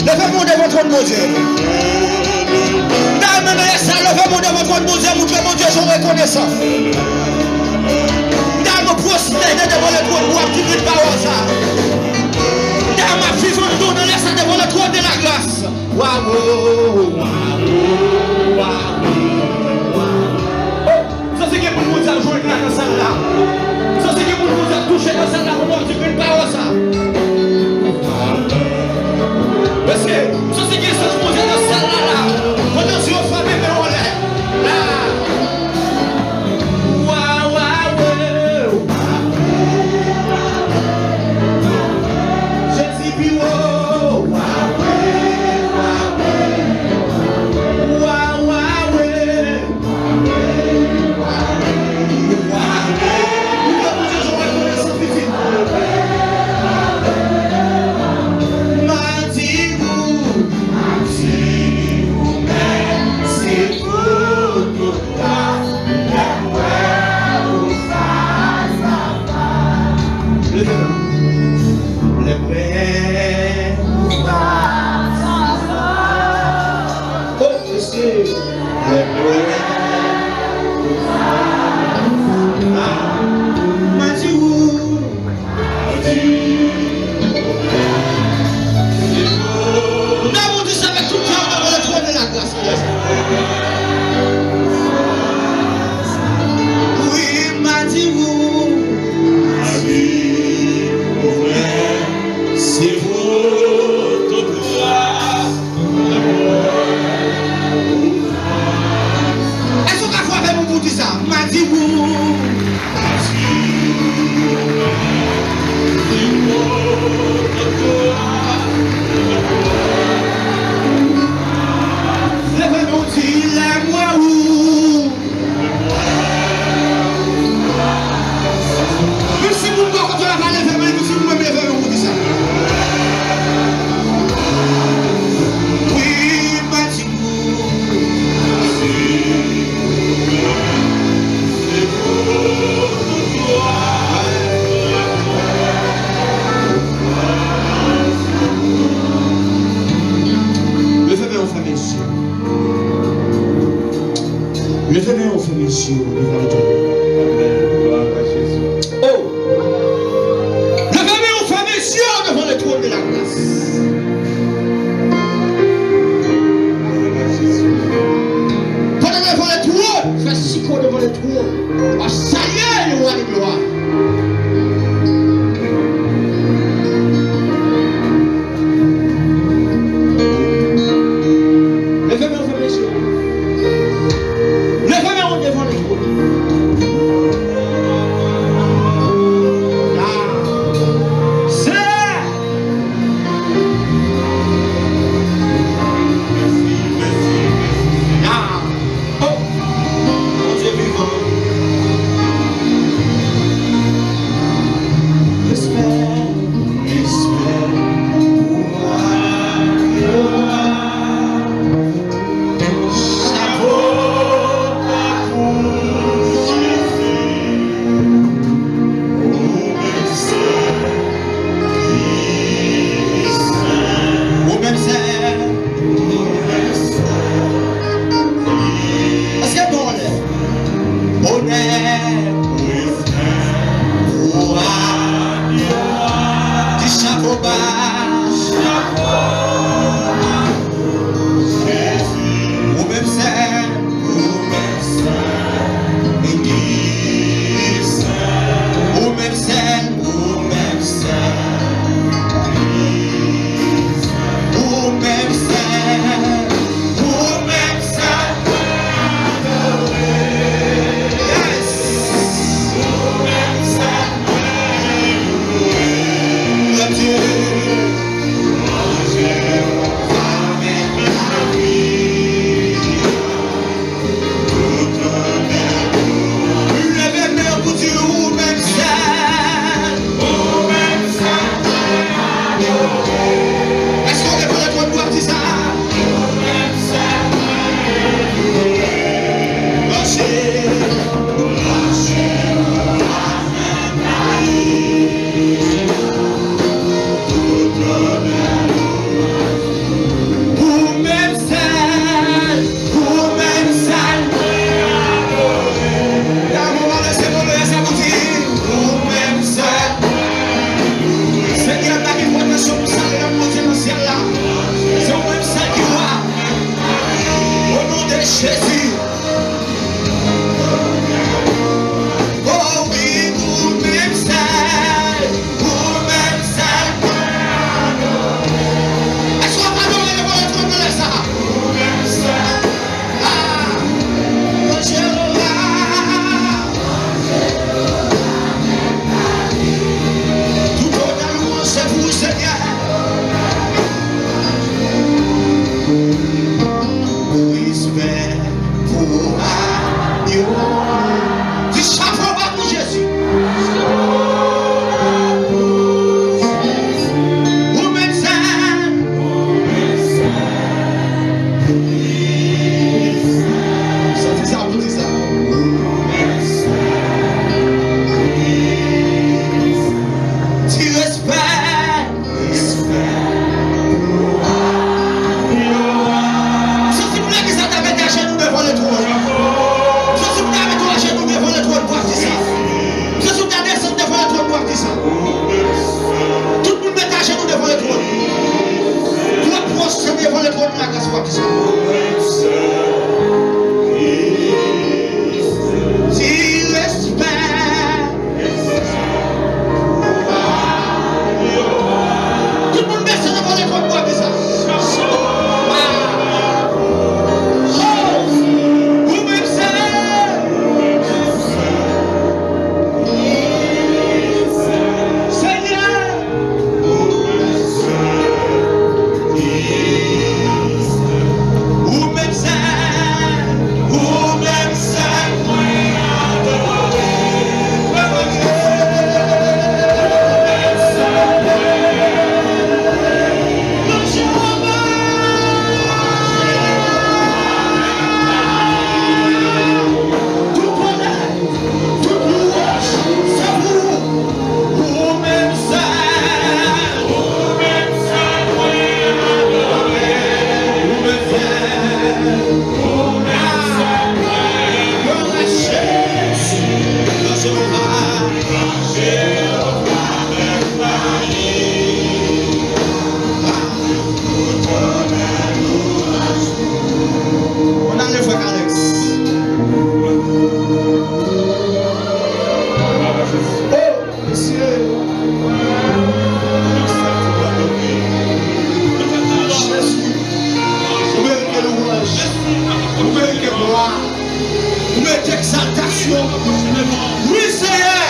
Levez-moi devant votre mon Dieu. Levez-moi devant votre mon Dieu. Montrez mon Dieu, je reconnaissant. Dans me prosterner devant le trône, moi, petit peu de parole ça. Dans ma vie, je nous donne ça devant le trône de la grâce. Waouh, waouh, waouh. Ça c'est que pour nous dire jouer dans ça là. Ça c'est que pour nous dire toucher dans ça là, moi, petit peu de parole ça. Parce que ça c'est que ça je vous dis dans ça là. Pendant que vous famille mais on est là. Waouh waouh. Je dis puis waouh. Waouh waouh. Levez-moi au famille sur devant le trône. Oh! Levez-moi au famille sur devant le trône de la grâce. Pendant devant le trône, fais chico devant le trône. Ah, ça y est, le roi de gloire. Levez-moi au famille sur. Levez-moi devant le trône. On a le frère Alex. Oh, monsieur. Jésus. Vous méritez louange. Vous méritez gloire. Vous méritez exaltation. Oui, Seigneur.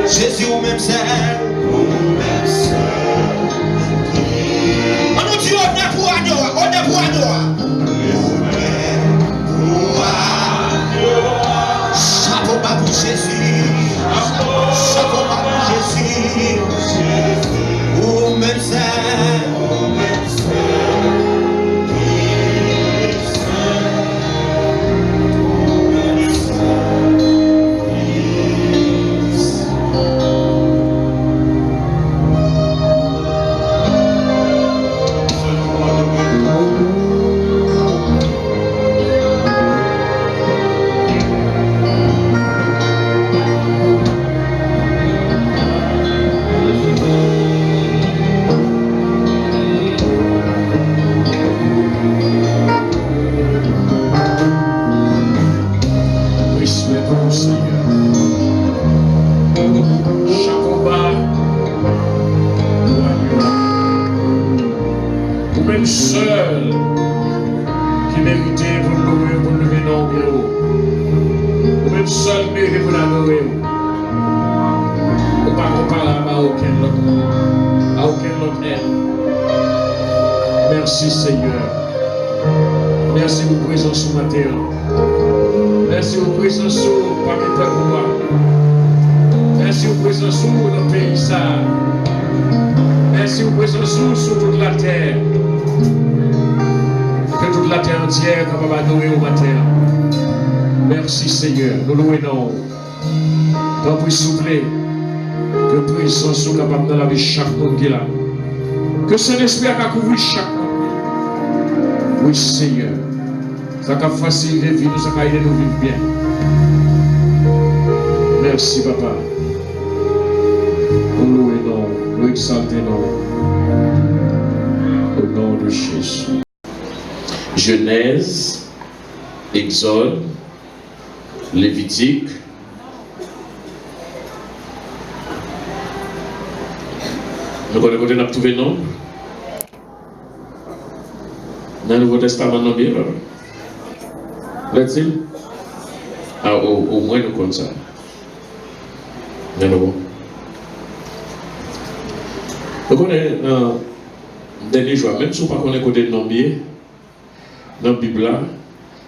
Jésus ou même seul. On nous dit on est pour Adora, on est pour Adora. Chapeau bas pour Jésus. Chapeau bas pour Jésus. Ou même seul. Même seul qui méritait pour nous louer, pour nous lever nos bureaux. Même seul mérité pour l'adorer. On ne peut pas comparer à aucun autre aide. Merci Seigneur. Merci pour présence sur ma terre. Merci pour présence sur parmi ta gloire. Merci pour présence sur notre pays ça. Merci pour présence sur toute la terre. Que toute la terre entière capable d'adorer au matin. Merci Seigneur, nous louons. Tant pour souffler, que présence soit capable dans la vie de chaque monde qui est là. Que Saint-Esprit a couvert chaque monde. Oui Seigneur, ça a facilité la vie, ça a aidé nous vivre bien. Merci Papa. Nous louons, nous exaltons au nom de Jésus. Genèse, Exode, Lévitique, nous avons trouvé nombre. Dans le Nouveau Testament, non bien, Let's-il? Ah, au moins nous comme ça. Donc, on est dans le dernier jour, même si on ne connaît pas côté de nombier, dans la Bible,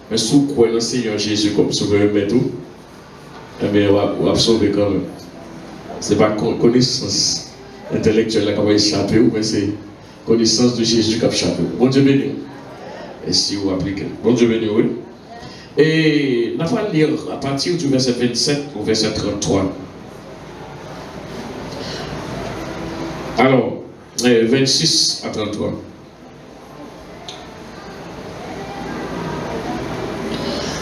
mais si vous croyez dans le Seigneur Jésus comme sauveur et tout, eh bien, on va sauver quand même. Ce n'est pas connaissance intellectuelle qui va échapper, mais c'est connaissance de Jésus qui va échapper. Bon Dieu béni. Et si vous appliquez. Bon Dieu béni, oui. Et on va lire à partir du verset 27 au verset 33. Alors, 26 à 33.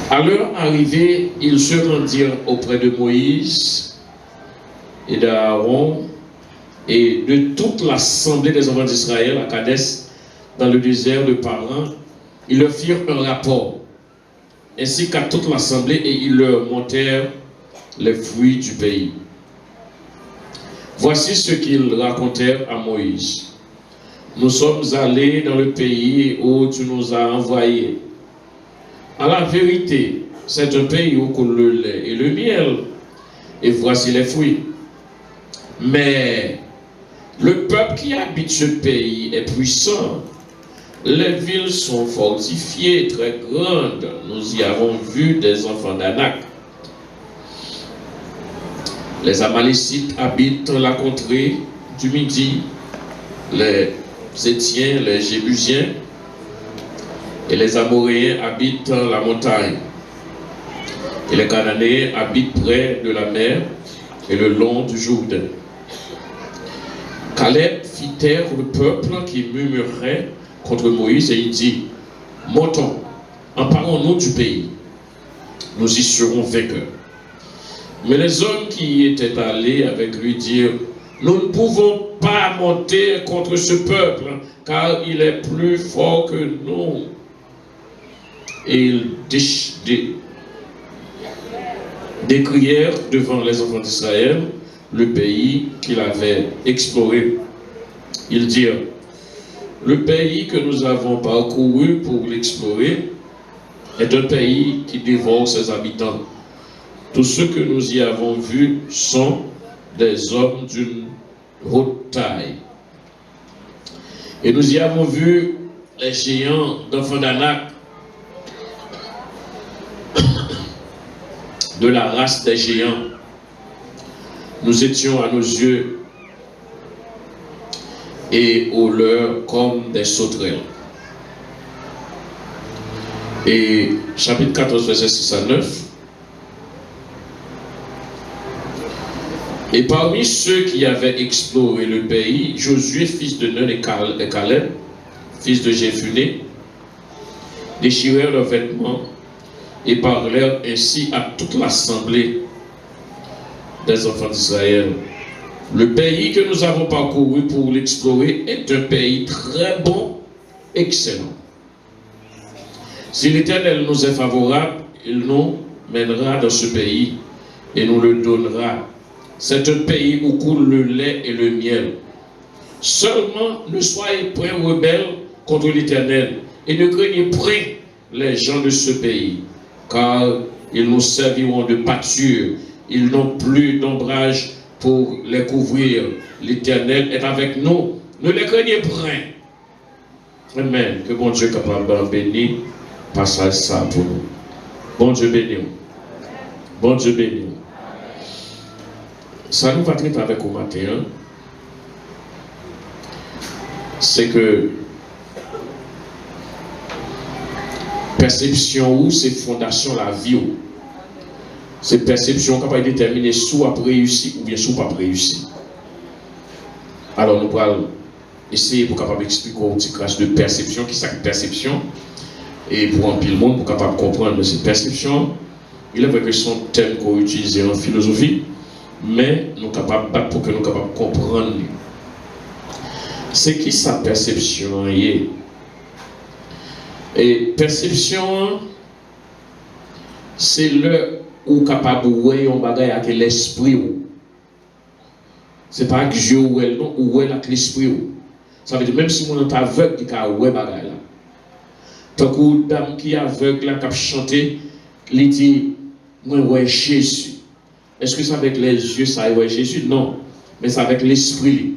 À leur arrivée, ils se rendirent auprès de Moïse et d'Aaron et de toute l'assemblée des enfants d'Israël à Kadès, dans le désert de Paran. Ils leur firent un rapport, ainsi qu'à toute l'assemblée, et ils leur montrèrent les fruits du pays. Voici ce qu'ils racontèrent à Moïse. Nous sommes allés dans le pays où tu nous as envoyés. À la vérité, c'est un pays où coule le lait et le miel, et voici les fruits. Mais le peuple qui habite ce pays est puissant. Les villes sont fortifiées, très grandes. Nous y avons vu des enfants d'Anak. Les Amalécites habitent la contrée du Midi, les Étiens, les Jébusiens, et les Amoréens habitent la montagne. Et les Cananéens habitent près de la mer et le long du Jourdain. Caleb fit taire le peuple qui murmurait contre Moïse et il dit: montons, emparons-nous du pays, nous y serons vainqueurs. Mais les hommes qui y étaient allés avec lui dirent: nous ne pouvons pas monter contre ce peuple, car il est plus fort que nous. Et ils décrièrent devant les enfants d'Israël le pays qu'il avait exploré. Ils dirent: le pays que nous avons parcouru pour l'explorer est un pays qui dévore ses habitants. Tous ceux que nous y avons vus sont des hommes d'une haute taille. Et nous y avons vu les géants d'enfants d'Anak, de la race des géants. Nous étions à nos yeux et aux leurs comme des sauterelles. Et chapitre 14, verset 6 à 9. Et parmi ceux qui avaient exploré le pays, Josué, fils de Nun, et Caleb, fils de Jéphuné, déchirèrent leurs vêtements et parlèrent ainsi à toute l'assemblée des enfants d'Israël. Le pays que nous avons parcouru pour l'explorer est un pays très bon, excellent. Si l'Éternel nous est favorable, il nous mènera dans ce pays et nous le donnera. C'est un pays où coule le lait et le miel. Seulement, ne soyez point rebelles contre l'Éternel et ne craignez point les gens de ce pays, car ils nous serviront de pâture. Ils n'ont plus d'ombrage pour les couvrir. L'Éternel est avec nous. Ne les craignez point. Amen. Que bon Dieu capable de bénir, passage ça pour nous. Bon Dieu béni. Bon Dieu béni. Ça nous va traiter avec au matin. C'est que perception ou c'est fondation la vie ou. C'est perception capable de déterminer soit après réussir ou bien soit pas réussir. Alors nous allons essayer pour capable expliquer une petite classe de perception qui c'est perception et pour un pile monde pour capable comprendre cette perception. Il est vrai que son thème qu'on utilise en philosophie, mais nous sommes capables de pour que nous capables de comprendre. C'est qui sa perception est. Et perception, c'est le ou capable de voir un bagage avec l'esprit. C'est pas que Dieu ou elle non ou elle avec l'esprit. Ça veut dire même si on est aveugle, il y a un bagage là. Tant que dame qui est aveugle là, qui a chanté, il dit moi ouais Jésus. Est-ce que c'est avec les yeux ça ouais Jésus? Non, mais c'est avec l'esprit.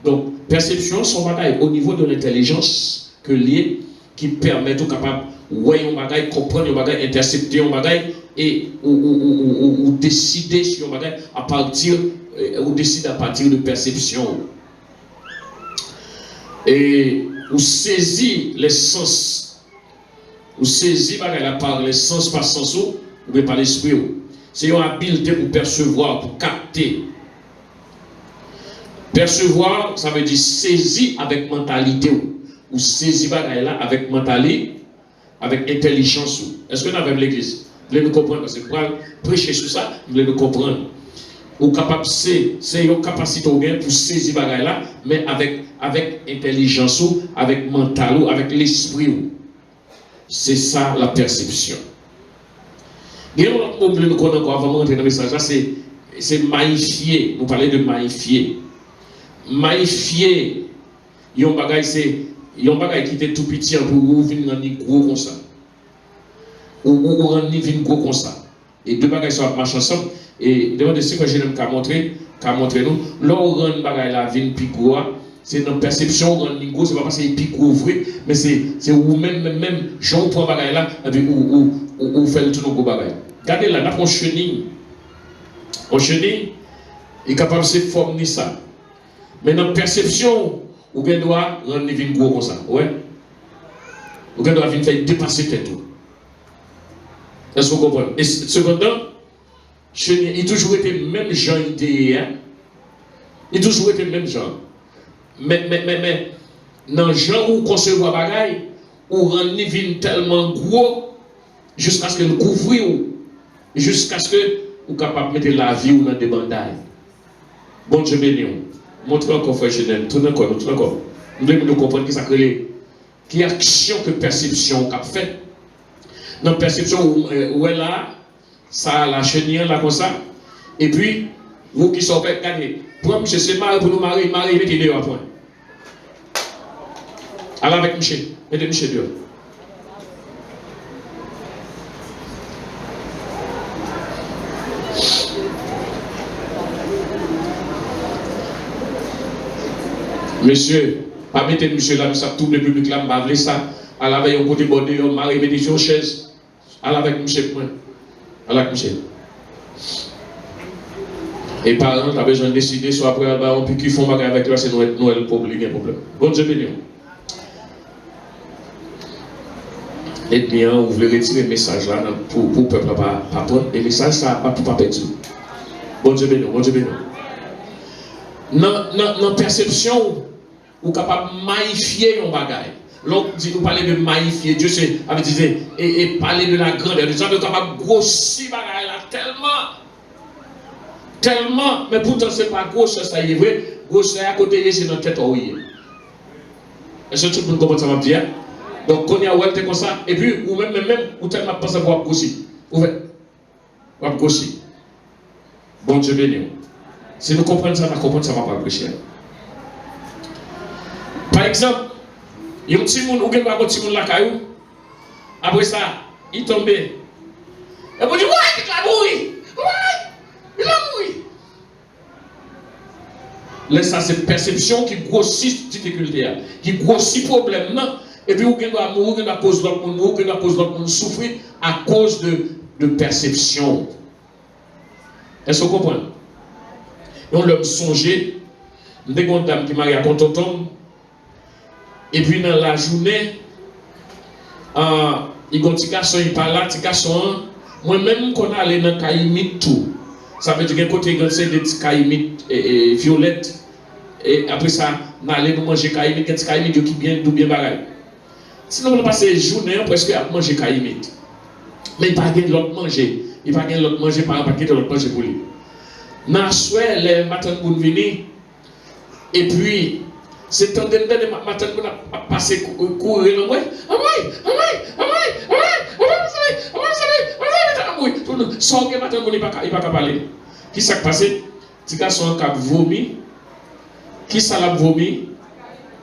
Donc, perception, son bagage au niveau de l'intelligence que lié, qui permet tout capable, ouais, un bagage, comprendre un bagage, intercepter un bagage, et ou décider sur un bagage à partir, ou décider à partir de perception. Et ou saisir les sens, ou saisir bagage par les sens, par sens, ou par l'esprit. C'est une habileté pour percevoir, pour capter. Percevoir, ça veut dire saisir avec mentalité. Ou saisir là avec mentalité, avec intelligence. Est-ce que nous avons l'église? Vous voulez nous comprendre? Parce que pour prêcher sur ça, vous voulez nous comprendre. Ou capable, c'est une capacité pour saisir là, mais avec intelligence, avec mental, avec l'esprit. C'est ça la perception. Et l'autre mot que nous connaissons encore avant de rentrer dans le message, c'est maïfier. Nous parlons de maïfier. Maïfier, il y a un bagage qui était tout petit pour vous venir rendre gros comme ça. Ou rendre gros comme ça. Et deux bagages sont marchent ensemble. Et demandez ce que je n'aime qu'à montrer nous. Là où rend bagage la vie plus gros, c'est dans la perception rendre gros, c'est pas parce que c'est plus gros vrai, mais c'est même Jean prend bagage là, et puis ou fait le tout gros bagage. Regardez là, on chenille. On chenille, il est capable de se former ça. Mais dans la perception, on doit rendre vie gros comme ça. Ouais. On doit venir faire dépasser tête. Est-ce que vous comprenez? Et cependant, il a toujours été le même genre d'idée. Il a toujours été le même genre. Mais dans le genre où concevoir bagaille, où rendre vie tellement gros, jusqu'à ce que nous couvrions, jusqu'à ce que vous soyez capable de mettre la vie dans des bandages. Bon Dieu béni. Montrez encore, frère Genève. Tournez encore. Nous devons comprendre qui ça crée. Qui action que perception qu'a fait. Dans la perception où elle a, ça la chenille là comme ça. Et puis, vous qui sont fait gagner. Pour monsieur, c'est marié pour nous marier, mettez dehors à point. Allez avec monsieur, mettez monsieur dehors. Monsieur, pas mettre monsieur là, ça tout le public là, m'a ça. À la veille, au côté bordé, on m'a remis sur une chaise. À la avec monsieur, à la monsieur. Et par exemple, tu as besoin de décider, soit après, on peut qu'ils font bagarre avec toi, c'est Noël problème. Bon Dieu béni. Et bien, vous voulez retirer le message là pour le peuple pas prendre. Et le message, ça pas pour pas perdre. Bon Dieu béni, bon Dieu béni. Dans la perception, vous êtes capable de maïfier un bagage. L'autre dit, vous parlez de maïfier, Dieu c'est, avait dit, et parler de la grandeur. Vous êtes capable de grossir bagage là tellement, mais pourtant c'est pas gros, ça y est vrai, gros ça à côté, c'est dans la tête. Est-ce que tout le monde comprend ça va dire? Donc quand il y a ouais, comme ça, et puis, ou même, vous tellement pensé pour grossir. Vous faites, grossir. Bon Dieu béni. Si nous comprenons ça, nous comprenons ça, va pas prêcher. Par exemple, il y a un petit monde, ou il y a un petit monde là, après ça, il tombe. Et vous dites, ouais, il a mouru. Ouais, il a mouru. Là, ça, c'est perception qui grossit difficulté, qui grossit problème. Non? Et puis, vous doit mourir à cause de l'autre monde, vous à cause de l'autre monde, souffrir à cause de perception. Est-ce que vous comprenez? Et on l'a songé, des dames qui marient à Contotom, et puis dans la journée, il y a un petit garçon, il parle là, petit garçon, moi-même, qu'on a allé dans le caïmite tout. Ça veut dire qu'il y a un côté des petits caïmites violettes, et après ça, on a allé nous manger caïmite, des petits caïmites qui bien bagaille. Sinon, on a passé la journée presque à manger caïmite. Mais il n'y a pas de l'autre manger. Il n'y a pas de l'autre manger par rapport à l'autre manger pour lui. Dans le soir, les matins pour venir, et puis, c'est tant de matins pour passer courir dans le sans que matin, il ne va pas parler. Qui s'est passé? Petit garçon qui a vomi. Qui s'est vomi?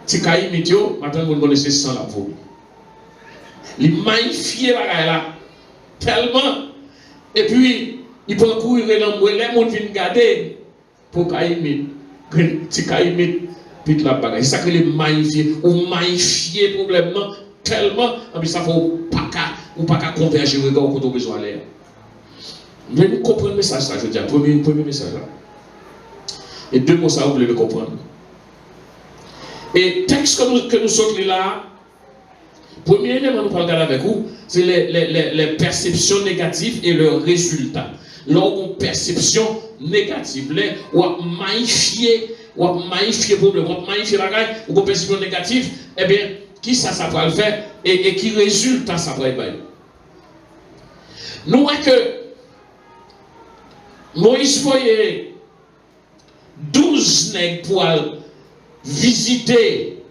Petit caï météo, matin, il va laisser sans la vomi. Il magnifié là, tellement. Et puis, il peut courir dans le monde, les gens viennent garder pour caï petit caï puis la bagaille. C'est ça que les magnifier, ou magnifier problème tellement, mais ça faut pas qu'à converger le regard quand on besoin d'aller. Mais nous comprenons le message, ça, je veux dire, premier message là. Et deux mots, ça, vous voulez le comprendre. Et texte que nous sommes là, premier élément nous parlons avec vous, c'est les perceptions négatives et leurs résultats. Lorsqu'on perception négative, ou à magnifier problème, ou à magnifier bagaille, ou à perception négative, eh bien, qui ça va le faire et qui résultat ça va être. Nous voyons que Moïse voyait 12 nègres pour visiter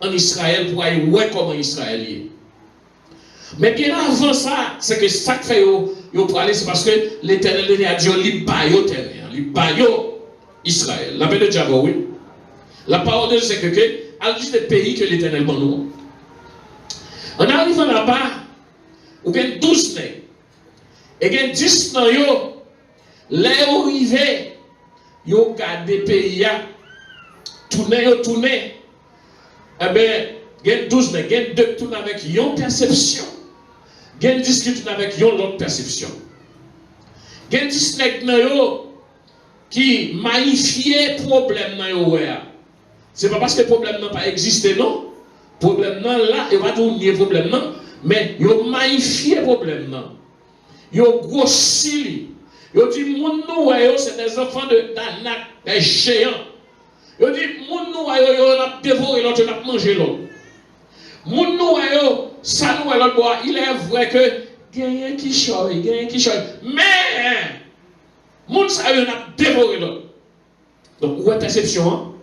en Israël pour aller voir comment Israël est. Mais bien avant ça, c'est que ça fait pour aller, c'est parce que l'Éternel a dit li bayo terre, li bayo Israël. La paix de Dieu, oui. La parole de Dieu, c'est que elle dit des pays que l'Éternel m'a nous. En arrivant là-bas, il y a 12 nègres. Et il y a 10 dans yo, les arrivés, yo gardé pays, tourné. Eh bien, il y a 12 nègres, il y a 2 qui tournent avec une perception. Il y a 10 qui tournent avec une autre perception. Il y a 10 nègres qui magnifient le problème. Ce n'est pas parce que le problème n'a pas existé, non. Le problème là, il va tourner le problème, mais il magnifie le problème. Il grossit. Il dit, mon nous, c'est des enfants d'Anak, des géants. Il dit, mon nous, on a dévoré l'autre, on a mangé l'autre. Mon nous, ça nous, il est vrai que gagne qui choye. Mais, mon ça, on a dévoré l'autre. Donc, où est perception?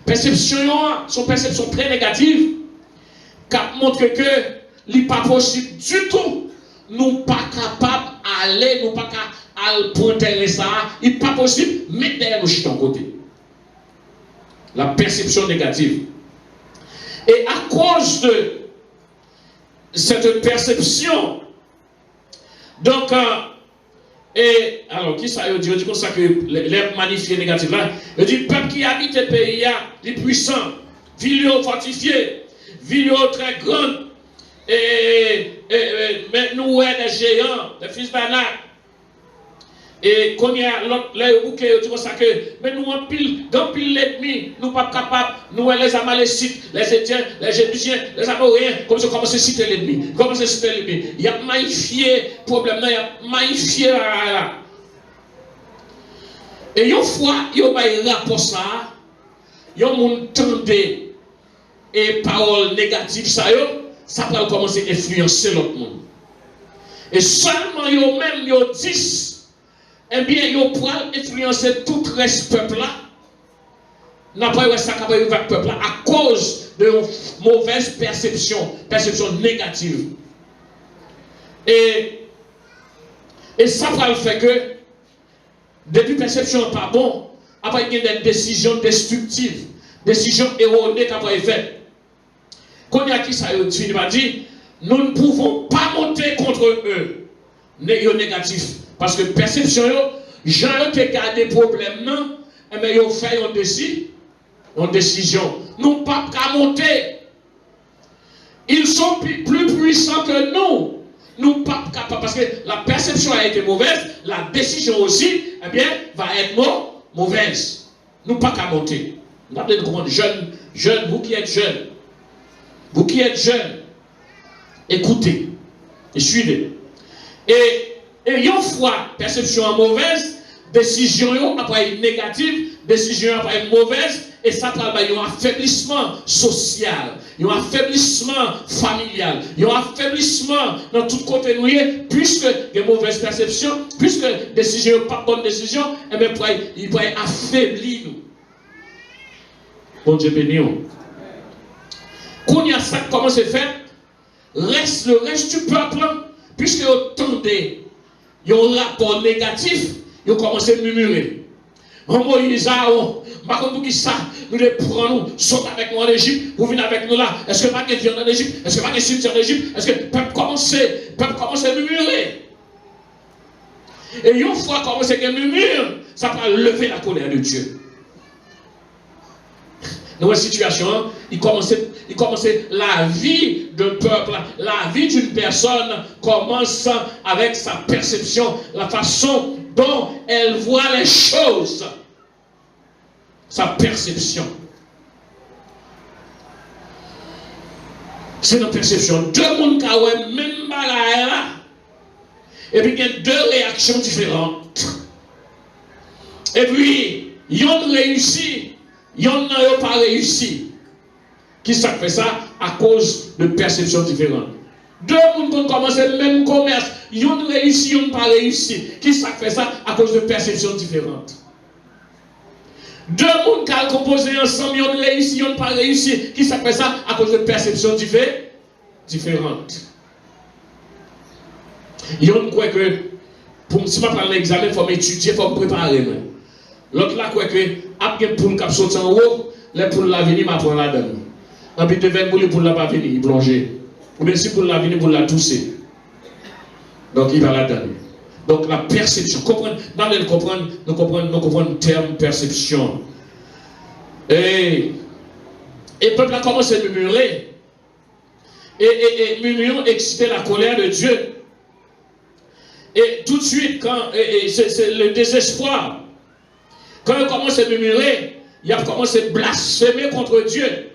Perception, son perception très négative, qui montre que ce n'est pas possible du tout. Nous ne sommes pas capables d'aller, nous ne sommes pas capables de pointer ça. Il n'est pas possible, mais derrière nous, je suis en côté. La perception négative. Et à cause de cette perception, donc, et alors, qui ça veut dire? On dit comme ça que les magnifiés négatifs là, il dit, peuple qui habite le pays, les puissants, villes fortifiées, villes très grandes, mais nous, des géants, des fils d'Anak. Et quand il y a les bouquets, tu vois ça que, mais nous, en pile l'ennemi, nous ne sommes pas capables, nous, les Amalécites, les Étiens, les Jébusiens, les Amoréens, comme ça, commence à citer l'ennemi. Il y a magnifié le problème, il y a magnifié là. Et une fois, il y a un rapport ça, il y a un tendé et paroles négatives, ça va commencer à influencer l'autre monde. Et seulement, il y a même 10. Eh bien, ils pourront influencer tout le reste du peuple là. N'a pas eu ça avec le peuple là à cause de mauvaise perception négative. Et ça va le faire que, depuis perception pas bon, après il y a des décisions destructives, décisions erronées qui après fait. Quand il y a qui ça va dire, nous ne pouvons pas monter contre eux, négatifs. Parce que perception, j'ai gardé des problèmes, mais ils fait une décision. Nous ne pouvons pas monter. Ils sont plus puissants que nous. Nous ne pouvons pas capables. Parce que la perception a été mauvaise, la décision aussi, eh bien, va être mauvaise. Nous ne pouvons pas monter. Vous avez comprendre, jeune, vous qui êtes jeunes, écoutez et suivez. Et une fois perception mauvaise, décision après négative, décision après mauvaise, et ça travaille un affaiblissement social, un affaiblissement familial, un affaiblissement dans tout côté nous, puisque des mauvaises perceptions, puisque décision pas bonne décision, et bien il pourrait affaiblir nous. Bon Dieu béni. Quand il y a ça comment c'est fait, le reste du peuple, puisque vous tendez, il y a un rapport négatif, ils ont commencé à murmurer. Moïse, nous les prenons, saute avec nous en Égypte, vous venez avec nous là. Est-ce que pas de viande en Égypte? Est-ce que pas de cimetière en Égypte? Est-ce que le peuple commence à murmurer? Et une fois commencé à murmurer, ça va lever la colère de Dieu. Dans une situation, il commençait la vie d'un peuple, la vie d'une personne commence avec sa perception, la façon dont elle voit les choses. Sa perception. C'est une perception. Deux mondes qui ont même bagaille là. Et puis il y a deux réactions différentes. Et puis, ils ont réussi, ils n'ont pas réussi. Qui ça fait ça? À cause de perceptions différentes. Deux mondes qui ont commencé le même commerce, ils ont réussi, ils n'ont pas réussi. Qui ça fait ça? À cause de perceptions différentes. Deux mondes qui ont composé ensemble, ils ont réussi, ils n'ont pas réussi. Qui ça fait ça? À cause de perceptions différentes. Ils ont quoi que, si je prends l'examen, il faut m'étudier, il faut me préparer. L'autre là, quoi que, après pour le cap sauter en haut, les poules la venir, m'apprend la donne. En plus de 20 poules, les poules la pas venir, ils plonger. Ou bien si pour la venir, pour la tousser. Donc il va la donner. Donc la perception, dans le comprendre, nous comprenons le terme perception. Et le peuple a commencé à murmurer. Et murmurant excitait la colère de Dieu. Et tout de suite, quand c'est le désespoir, quand il commence à murmurer, il a commencé à blasphémer contre Dieu.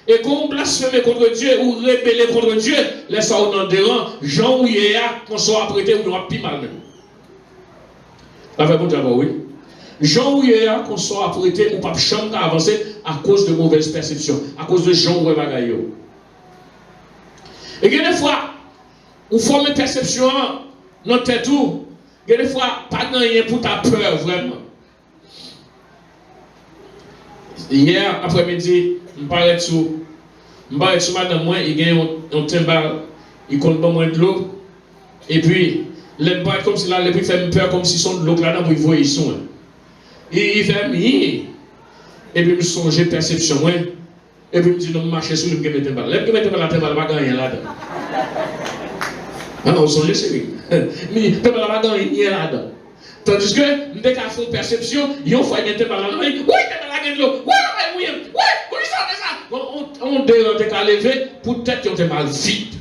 Et quand on blasphème contre Dieu ou rébeller contre Dieu, laisse ça au dedans, Jean ou Yéa, qu'on soit apprêté ou nous plus mal même. Avec bon d'abord, oui. Jean ou Yéa, qu'on soit apprêté ou pas chambre à avancer à cause de mauvaises perceptions, à cause de Jean ou Bagayo. Et il y a des fois, on forme une perception dans notre tête tout. Il y a des fois, pas de rien pour ta peur, vraiment. Hier, après-midi, je parlais de madame, moi, il y a un timbal, il compte pas moins de l'eau. Et puis, il parle comme si là, il fait peur, comme si son de l'eau là-dedans, pour y voir, ils sont. Et il fait, et puis, je me songe, perception, moi. Et puis, je me dis, non, je marche sur le timbal. Le timbal, la timbal, pas gagner là-dedans. Ah non, songez, c'est lui. Mais il ne peut pas gagner là-dedans. Tandis que, dès qu'à faire perception, ils ont fait un timbal là-dedans. Oui, timbal de l'eau. Oui, ça. On doit lever pour peut-être qu'ils ont mal vide.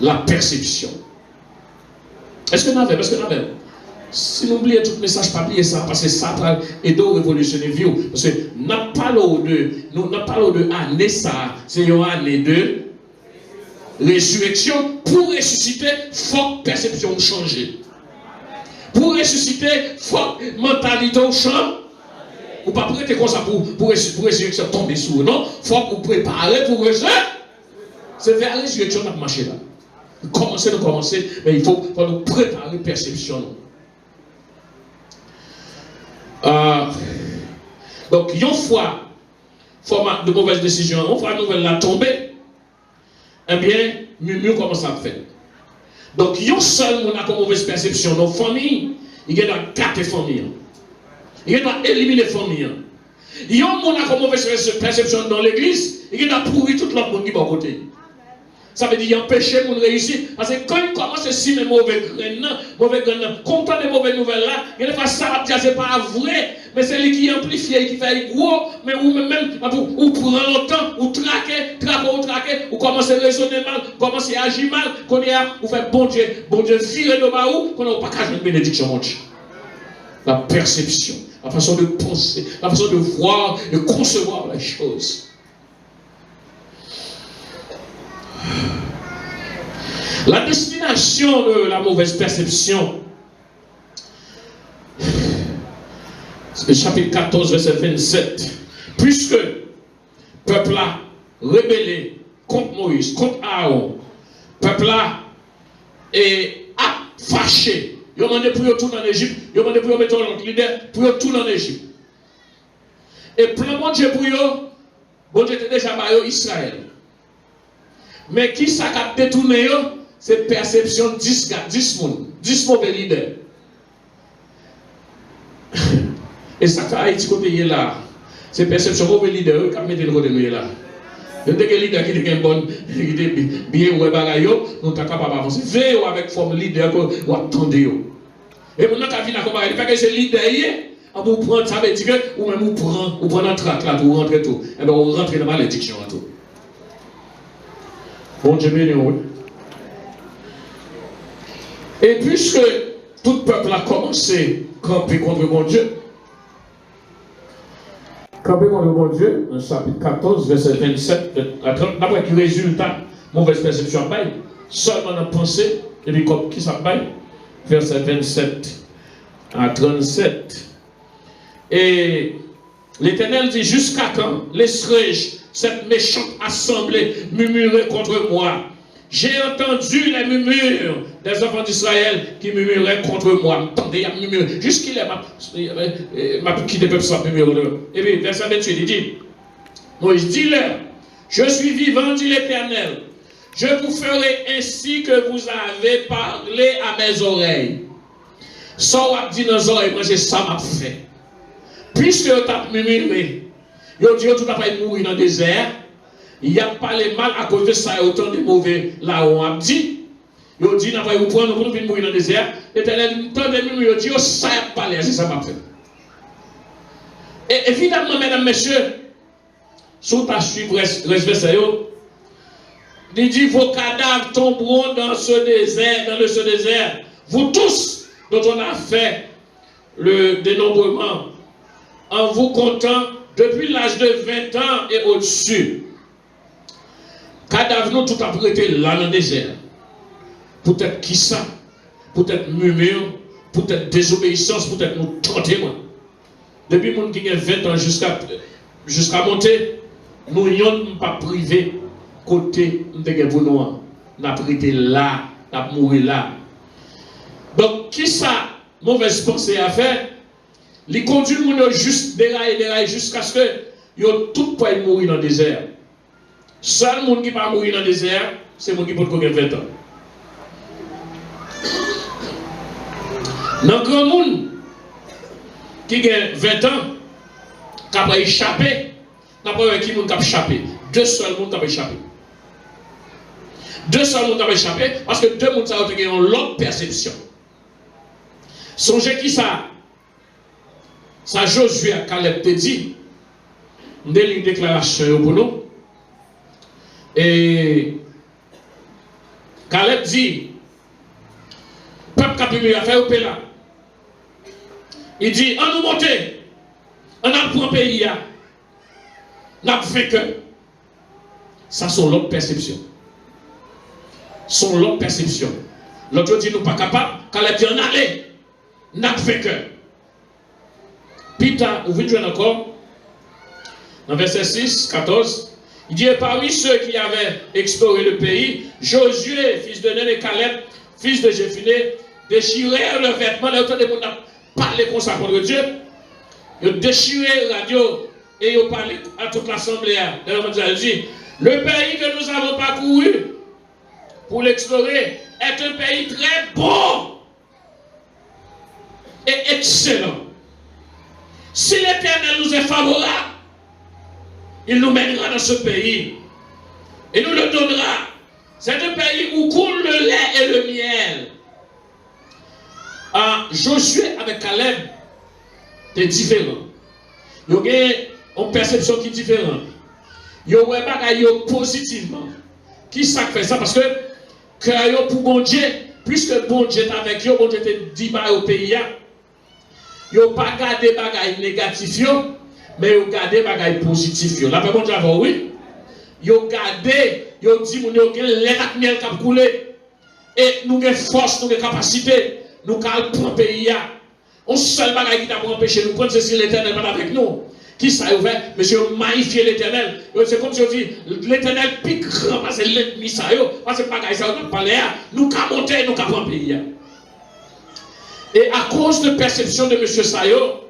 La perception. Est-ce que nous avons? Si nous oublions tout le message, pas oublier ça, parce que ça va aider à révolutionner la vie. Parce que nous parlons de année ça, c'est une année de résurrection. Pour ressusciter, il faut que la perception change. Pour ressusciter, il faut que la mentalité change. Ou pas prêter comme ça pour résurrection tomber sur non. Il faut que vous préparez pour résurrection. C'est vers la résurrection qu'on a marché là. Commencer, mais il faut nous préparer perception. Donc, une fois, format de mauvaise décision, on fois nouvelle la tomber, eh bien, mieux commence à faire. Donc, il y a seul qui a une mauvaise perception. Nos familles, il y a 4 familles. Il doit éliminer les familles. Il y a un monde qui a une mauvaise perception dans l'église, il doit pourrir tout l'autre monde qui est à côté. Ça veut dire qu'il y a un péché pour réussir. Parce que quand il commence à simer mauvais graines, content des mauvaises nouvelles là, il y a des fois ça va c'est pas vrai, mais c'est lui qui amplifie, qui fait gros, mais ou même, ou prend longtemps, ou traquer, ou commence à raisonner mal, commence à agir mal, qu'on y a, ou fait bon Dieu, virer de bas où, qu'on n'a pas qu'à jouer une bénédiction, mon Dieu. La perception, la façon de penser, la façon de voir, de concevoir les choses. La destination de la mauvaise perception, c'est le chapitre 14, verset 27. Puisque le peuple a rébellé contre Moïse, contre Aaron, le peuple a fâché. Il a demandé pour tout en Égypte, il a demandé pour mettre notre leader, pour tout en Égypte. Et plein de Dieu pour eux, bon Dieu était déjà par Israël. Mais qui ça a détourné, c'est perception de 10 mauvais leaders. Et ça fait Haïti côté là. C'est perception de mauvais leaders qui a mis le côté là. Il y a des leaders qui sont bons, qui sont bien ou bagayo, nous sommes capables d'avancer. Veillez avec forme leader ou attendez. Et maintenant, quand il y a des leaders, vous prenez, ça veut dire que ou même vous prenez un trac là pour rentrer tout. Et bien vous rentrez dans la malédiction en tout. Bon Dieu béni, oui. Et puisque tout peuple a commencé à camper contre mon Dieu, camper contre mon Dieu, dans chapitre 14, verset 27 à 30, d'après qui résultat, mauvaise perception bail, seulement dans pensée, et puis comme qui ça bail, verset 27 à 37. Et l'Éternel dit, jusqu'à quand laisserai-je cette méchante assemblée murmurer contre moi? J'ai entendu les murmures des enfants d'Israël qui murmuraient contre moi. Attendez, il murmure. Jusqu'il est ma petite peuple sans murmure. Et puis, verset 28, il dit, Moïse, dis-leur, je suis vivant, dit l'Éternel. Je vous ferai ainsi que vous avez parlé à mes oreilles. Sans vous dire dans les oreilles, moi j'ai ça m'a fait. Puisque vous avez murmuré, vous dites que tout n'a pas mourir dans le désert. Il n'y a pas les mal à cause de ça, il y a autant de mauvais là où on a dit. Il dit, n'a pas eu prendre, nous venir mourir dans le désert. L'Éternel dit, tant de murmures, il dit, ça n'a pas l'air, c'est ça m'a fait. Et évidemment, mesdames, messieurs, si vous suivez verset, il dit, vos cadavres tomberont dans ce désert, vous tous, dont on a fait le dénombrement, en vous comptant depuis l'âge de 20 ans et au-dessus. Cadavres nous tout a prêté là dans le désert. Peut-être qui ça, peut-être murmure, peut-être désobéissance, peut-être nous tenter moi. Depuis mon qui a 20 ans jusqu'à monter, nous n'avons pas privé côté de pour nous. Nous avons prêté là, nous avons mouru là. Donc qui ça, mauvaise pensée à faire, les conduit nous juste dérailler jusqu'à ce que yo tout pas mourir dans le désert. Seul monde qui va mourir dans le désert, c'est le monde qui peut avoir 20 ans. Dans le grand monde qui a 20 ans, qui a échappé, n'a pas qui monde qui a échappé. Deux seuls monde qui a échappé. Deux seuls monde qui a échappé parce que deux monde ça ont l'autre perception. Songez qui ça? Ça Josué à Caleb te dit, on a une déclaration pour nous. Et Caleb dit, peuple qui a fait au là. Il dit, on nous monte, on a pris un pays, on a fait que. Ça, c'est l'autre perception. Son l'autre perception. L'autre dit, nous pas capables, Caleb dit, on allait, on a fait que. Peter, vous voyez encore, dans verset 6, 14, il dit, et parmi ceux qui avaient exploré le pays, Josué, fils de Nun, et Caleb, fils de Jéphuné, déchirèrent le vêtement, là, autant de monde a parlé comme ça contre Dieu, ils ont déchiré la radio, et ils ont parlé à toute l'assemblée, il dit, le pays que nous avons parcouru, pour l'explorer, est un pays très bon, et excellent. Si l'Éternel nous est favorable, il nous mènera dans ce pays. Et nous le donnera. C'est un pays où coule le lait et le miel. Josué avec Caleb, c'est différent. Il y a une perception qui est différente. Il y a un choses positivement. Qui ça fait ça? Parce que cœur pour bon Dieu, puisque bon Dieu est avec eux, bon Dieu te dit au pays. Ils n'ont pas gardé des bagages négatifs, mais ils ont gardé des bagages positifs. La paix, bon Dieu, oui. Ils ont gardé, ils ont dit, nous avons l'air à miel qui a coulé. Et nous avons force, nous avons capacité, nous avons pris un pays. On seul bagage qui t'a empêché nous prendre, c'est si l'Éternel n'est pas avec nous. Qui ça a ouvert? Monsieur, magnifier l'Éternel. C'est comme si on dit, l'Éternel pique grand, parce que l'ennemi ça, parce que bagage ça, on n'a pas l'air. Nous avons monté, nous avons pris un pays. Et à cause de perception de M. Sayo,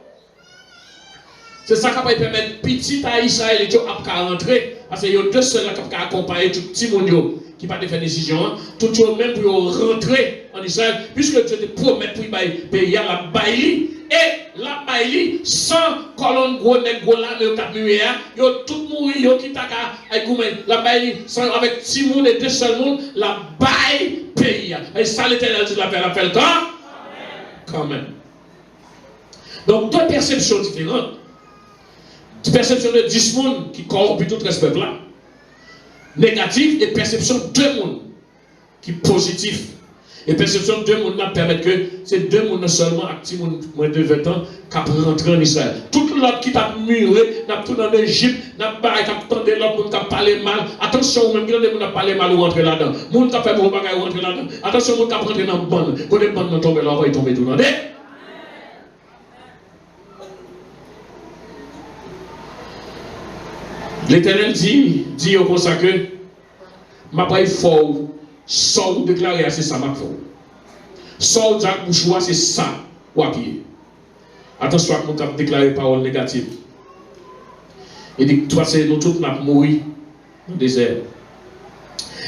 c'est ça qui va permettre petit à Israël à rentrer. Parce qu'il y a deux seuls qui vont accompagner tout petit monde qui va faire décision. Tout le monde même pour rentrer en Israël. Puisque Dieu te promet pour payer la bailli. Et la bailli, sans colonne gros nèg gros là, mais il y a tout mourir qui t'a la bailli, avec petit monde et deux seuls monde, la baille pays. Et ça l'Éternel dit la paix quand? Quand même. Donc, deux perceptions différentes. Perception de 10 personnes qui corrompent tout respect là. Négatif et perception de 2 mondes qui positif. Et perception de 2 mondes permet que ces 2 mondes seulement actifs moins de 20 ans qui rentrent en Israël. Tout l'autre qui t'a muré, n'a tout en Égypte, n'a pas entendu l'autre monde qui a parlé mal. Attention, même quand les gens ont parlé mal ou rentré là-dedans. Les gens qui ont fait bon bagage ou rentré là-dedans. Attention, les gens qui ont rentré dans le bande. Quand les bandes tombent, là, ils tombent tout dans le L'Éternel dit comme ça que ma pas fort, sans déclarer c'est ça ma fort. Sans Jacques Bouchoua c'est ça ou à pied. Attention à nous cap déclarer parole négative. Il dit toi c'est nous tous n'a mourir dans le désert.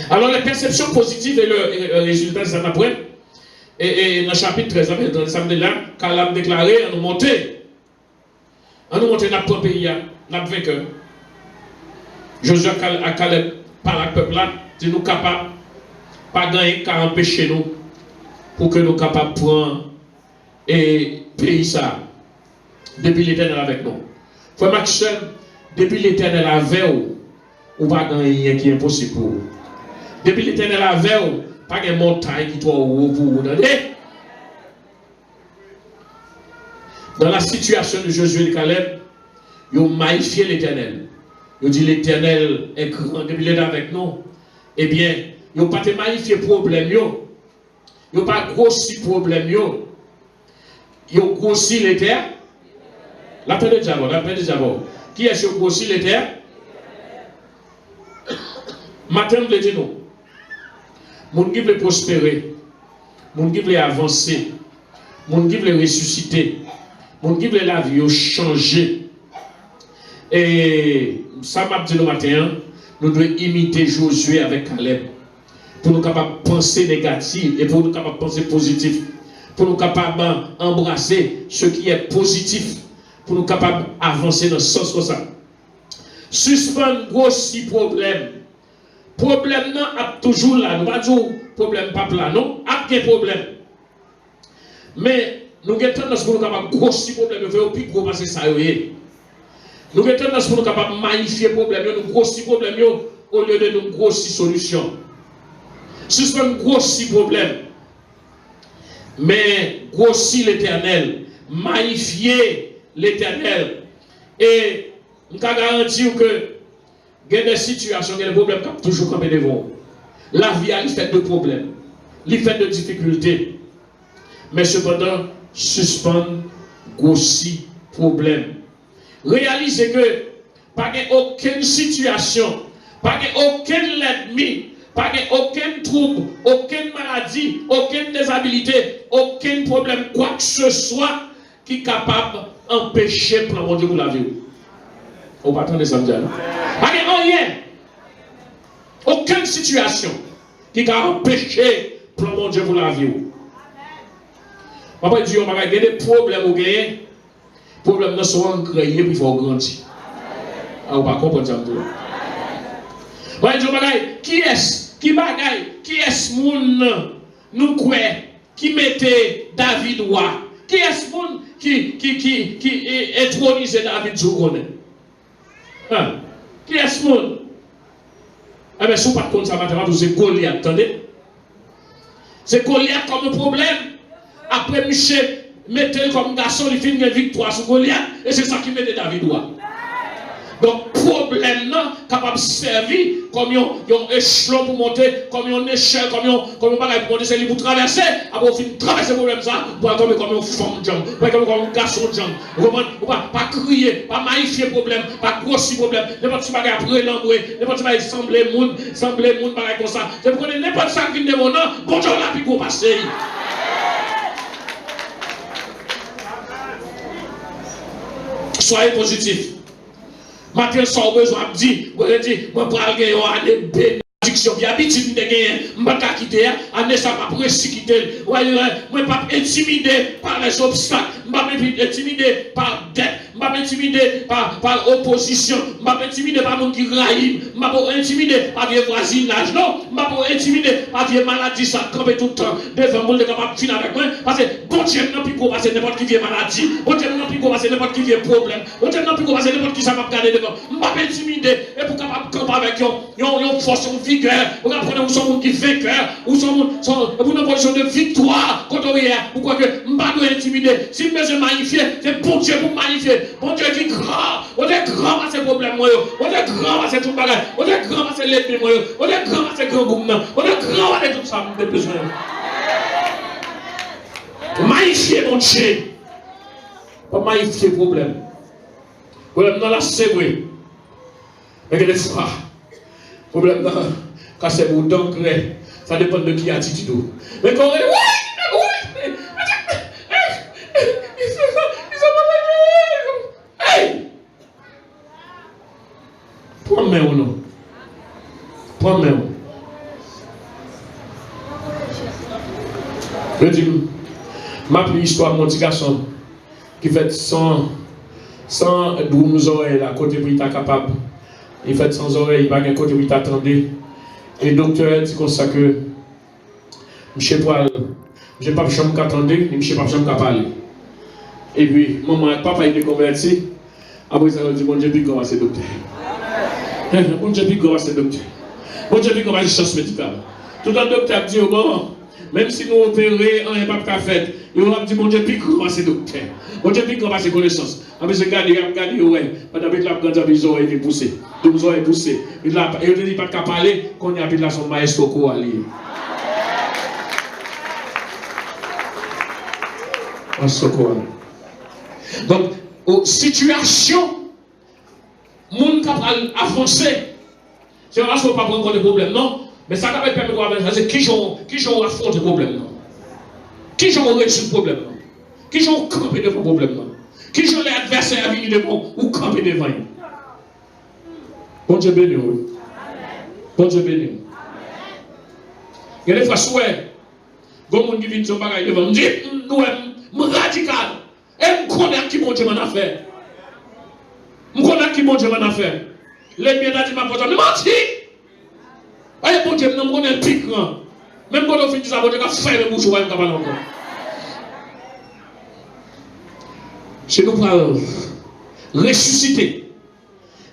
Alors les perceptions positives et le résultat de ça après et dans le chapitre 13 dans le samedi là, Caleb déclaré on nous monter dans notre pays, notre vainqueur. Josué à Caleb par le peuple là, dit nous capables, pas gagner qu'à empêcher nous pour que nous capables de prendre et pays ça. Depuis l'Éternel avec nous. Frère Maxime, depuis l'Éternel avec vous, ou pas gagner rien qui est impossible pour vous. Depuis l'Éternel avec vous, pas de montagne qui doit vous vous. Dans la situation de Josué et de Caleb, ils ont magnifié l'Éternel. Ils dit l'Éternel est grand, depuis l'Éternel avec nous. Eh bien, ils n'ont pas magnifié problème. Ils n'ont pas grossi problème. Ils ont grossi l'Éternel. L'appel de Diabo. Qui est-ce qui a grossi l'Éternel? Matin, je dis nous. Moun qui veut prospérer, moun qui veut avancer, moun qui veut ressusciter, moun qui veut la vie changer. Et ça m'a dit le matin, nous devons imiter Josué avec Caleb. Pour nous capables de penser négatif et pour nous capables de penser positif. Pour nous capables d'embrasser ce qui est positif. Pour nous capables d'avancer dans ce sens comme ça. Suspendre aussi problème. Problème non a toujours là. Nous ne pas dire problème pas là. Non, a des problèmes. Mais nous avons tendance pour nous capables de grossir problème. Nous faisons plus gros parce que ça y est. Nous avons tendance pour nous capables de magnifier problème. Nous grossir problème au lieu de nous grossir solution. Suspendre grossir problème. Mais grossir l'Éternel. Magnifier l'Éternel. Et nous avons garanti que il y a des situations, il y a des problèmes qui sont toujours campés devant. La vie a fait de problèmes, il fait de difficultés. Mais cependant, suspendre, grossi, problème. Réalisez que pas aucune situation, pas aucun ennemi, pas aucun trouble, aucune maladie, aucune déshabilité, aucun problème, quoi que ce soit qui est capable d'empêcher le plan de Dieu pour la vie. On va attendre ça. Pas rien. Aucune situation qui a empêché le plan de Dieu pour la vie. Papa dit, on va gagner des problèmes ou gagner. Les problèmes ne sont pas créés, puis il faut grandir. On va comprendre ça. Qui est-ce qui est-ce moun nous croit qui mettait David roi? Qui est-ce moun qui intronisait David Jouronne? Qui est ce monde? Eh bien, si vous ne pouvez pas contre ça, c'est Goliath, attendez. C'est Goliath comme problème. Après, Michel mettait comme garçon, il finit une victoire sur Goliath, et c'est ça qui met David roi. Donc, problème, non, capable de servir comme un échelon pour monter, comme une échelle, comme un bagage pour monter, c'est pour traverser. Après, on finit traverser le problème, ça, pour tomber comme une femme de jambe, pour tomber comme un garçon de jambe. Vous comprenez? Pas crier, pas magnifier le problème, pas grossir le problème, n'importe quoi après l'embrouiller, n'importe quoi sembler monde, bagage comme ça. Vous comprenez? N'importe ça qui est mon nom, bon Dieu, là, puis pour passer. Soyez positifs. Matin, sans besoin de dire, moi, pour aller des bénédictions, j'ai l'habitude de gagner, je ne vais pas quitter, je ça pas pour quitter, moi, pas intimidé par les obstacles, je ne vais pas intimidé par dette, je ne suis pas intimidé par opposition, je ne suis pas intimidé par monde qui raïm, je ne suis pas intimidé par vieux voisinage, non, je ne suis pas intimidé par vieux maladie, ça campe tout le temps, devant moi, je suis capable de finir avec moi, parce que bon Dieu n'a plus qu'à passer n'importe qui vient maladie, bon Dieu n'a plus qu'à passer n'importe qui vient problème, bon Dieu n'a plus qu'à passer n'importe qui ça va garder devant, je ne suis pas intimidé, et pour capable de camper avec une force, une vigueur, vous apprenez où sont gens qui vainqueurs, où sont une position de victoire, quand on est, vous croyez que je ne suis pas intimidé, si je me magnifier, c'est bon Dieu pour magnifier, bon Dieu qui est grand, on est grand à ces problèmes, on est grand à ces tout bagage, on est grand à ces l'ennemi, on est grand à ces grands groupes, on est grand à tout ça, on a besoin. Magnifier mon Dieu, pas magnifier le problème. Problème dans la c'est vrai. Mais des fois, problème dans quand c'est bon, donc ça dépend de qui attitude. Mais quand on est oui, hey! Prends-moi ou non? Prends-moi. Je dis, ma plus histoire, mon petit garçon, qui fait sans 12 oreilles, à côté où il est capable. Il fait sans oreilles, il va à côté où il t'attendait. Et le docteur dit comme ça que, je ne sais pas, je n'ai pas de chambre qu'attendait, je ne sais pas de chambre qu'à parler. Et puis, maman, papa, il est converti. Après ça, on dit, mon Dieu, puis comment c'est docteur? Mon Dieu, puis comment c'est docteur? Mon Dieu, puis comment c'est chance médicale? Tout le docteur dit, bon, même si nous opérons, on n'est pas qu'à faire. Il va dire, mon Dieu, puis comment c'est docteur? Mon Dieu, puis comment c'est connaissance? Après, je regarde, ouais, pendant que la grande aviso est poussée. Tout le monde est poussé. Il ne dit pas qu'à parler, qu'on y a appelé son maestro quoi allié. Donc, aux situations, moun capable avancer. C'est vrai qu'on ne peut pas prendre des problèmes, non? Mais ça va permettre d'avancer. C'est qui ont affronté le problème, non? Qui ont réussi le problème, non? Qui ont campé devant le problème, non? Qui ont les adversaires à venir devant ou camper devant? Bon Dieu béni, oui. Bon Dieu béni. Il y a des fois, souhait, quand on dit son bagage devant, on dit, nous, radical. Et je connais qui bon Dieu m'en a fait. Je connais qui bon Dieu m'en a fait. Les miens d'Adi m'a porté, mais menti. Et bon Dieu, je connais le pic. Même quand on finit ça, bon Dieu, il fait le bouche, on va pas encore. Chez nous, pour ressusciter,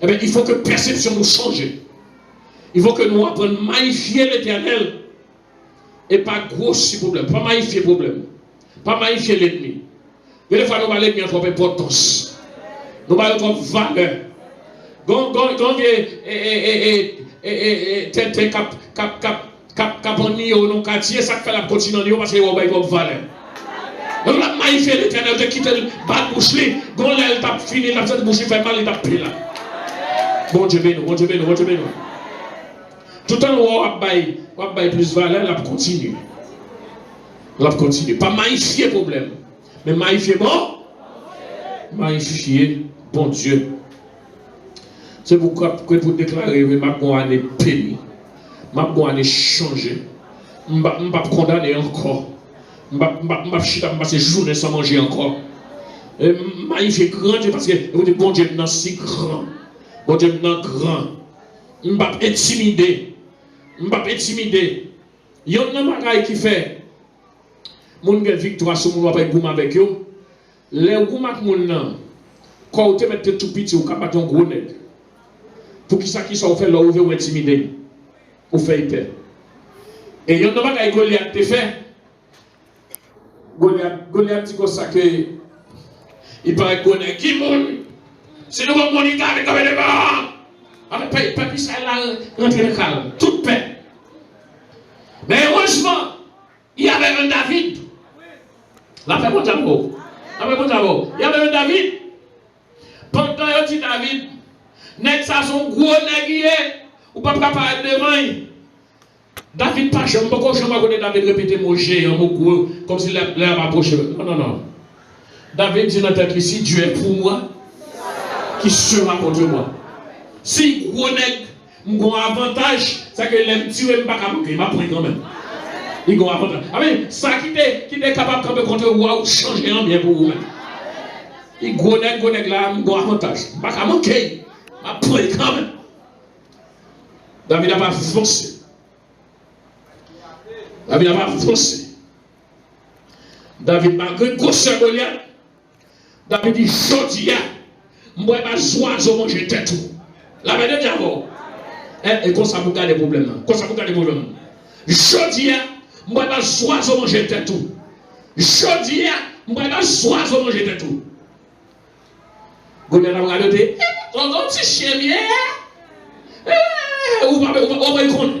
eh bien, il faut que la perception nous change. Il faut que nous apprenions à magnifier l'Éternel et pas grossir le problème, pas magnifier le problème, pas magnifier l'ennemi. Mais des fois, nous allons bien trop importance. Nous allons trop valeur. Quand caponi au non quartier, ça fait la continue parce que vous avez trop valeur. Donc la magnifier l'Éternel, de quitter le bas de bouche, quand elle t'a fini, la petite bouche fait mal, il t'a pris là. Bon Dieu béni, bon Dieu béni, bon Dieu béni. Tout le temps, on va plus valeur, on va continuer. On va continuer. Pas magnifier le problème. Mais magnifier bon. Magnifier bon Dieu. C'est pourquoi pour déclarer que ma bonne année bénie. Ma bonne année changée. Je ne vais pas condamner encore. Je ne vais pas passer journée sans manger encore. Magnifier grand Dieu parce que bon Dieu est si grand. Bon Dieu est grand. Je ne vais pas intimider. Je ne vais pas intimider. Il y a un bagage qui fait. Moun gen victoire sur moun wapay goum avec yo. Les goum ak moun nan. Quand vous te mettez tout petit ou kapat un gros nèg. Pour qui ça qui soit fait là ou veut intimider. Ou fait peur. Et yon nan bagay Goliath te fait. Goliath dit comme ça que il paraît connaît qui moun. C'est nous mon ita avec comme des bas. Avec pas ça là rentrer dans calme, toute paix. Mais heureusement, il y avait un David. La paix pour d'abord. La paix pour d'abord. Il y avait un David. Pendant qu'il dit David, nèg ça son gros nèg ou pas capable devant. David pas jamais pas connaître David répéter mot géant mot gros comme si l'air approché. Non. David dit dans tête si Dieu est pour moi, qui sera contre moi. Si gros nèg mon avantage, c'est que l'aime tuer pas capable, il m'a pris quand même. Il a un avantage. Ah mais ça qui est capable de contre vous ou changer un bien pour vous-même. Il gros nèg là, bon avantage. Pas qu'à manquer. Ma prend quand même. David n'a pas foncé. David n'a pas foncé. David, malgré grosseur Goliath, David dit, Jodia, moi, je vais pas manger tête tout. La veille de diable. Et comme ça, vous avez des problèmes. Comme ça, vous avez des problèmes. Jodia, moi, je vais pas manger tête tout. Jodia, moi, je vais pas manger tête tout. Goliath a regardé, ton petit chien bien. On va y connaître.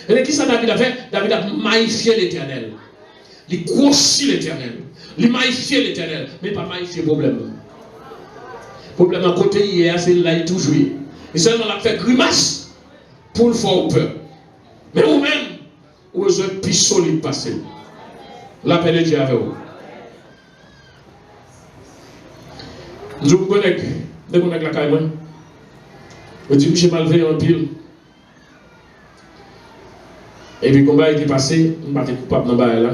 Et qui ça David a fait? David a maïfié l'Éternel. Il grossit l'Éternel. Il maïfié l'Éternel. Mais pas maïfié le problème. Le problème à côté hier, c'est là il toujours. Et seulement l'a fait grimace pour le faire peur. Mais vous-même, vous avez plus solide passé. L'appel de Dieu avec vous. Je vous connais. Je vous connais la caille. Je dis, j'ai mal veillé en pile. Et puis, quand le combat était passé, je ne suis pas coupable dans le bail là.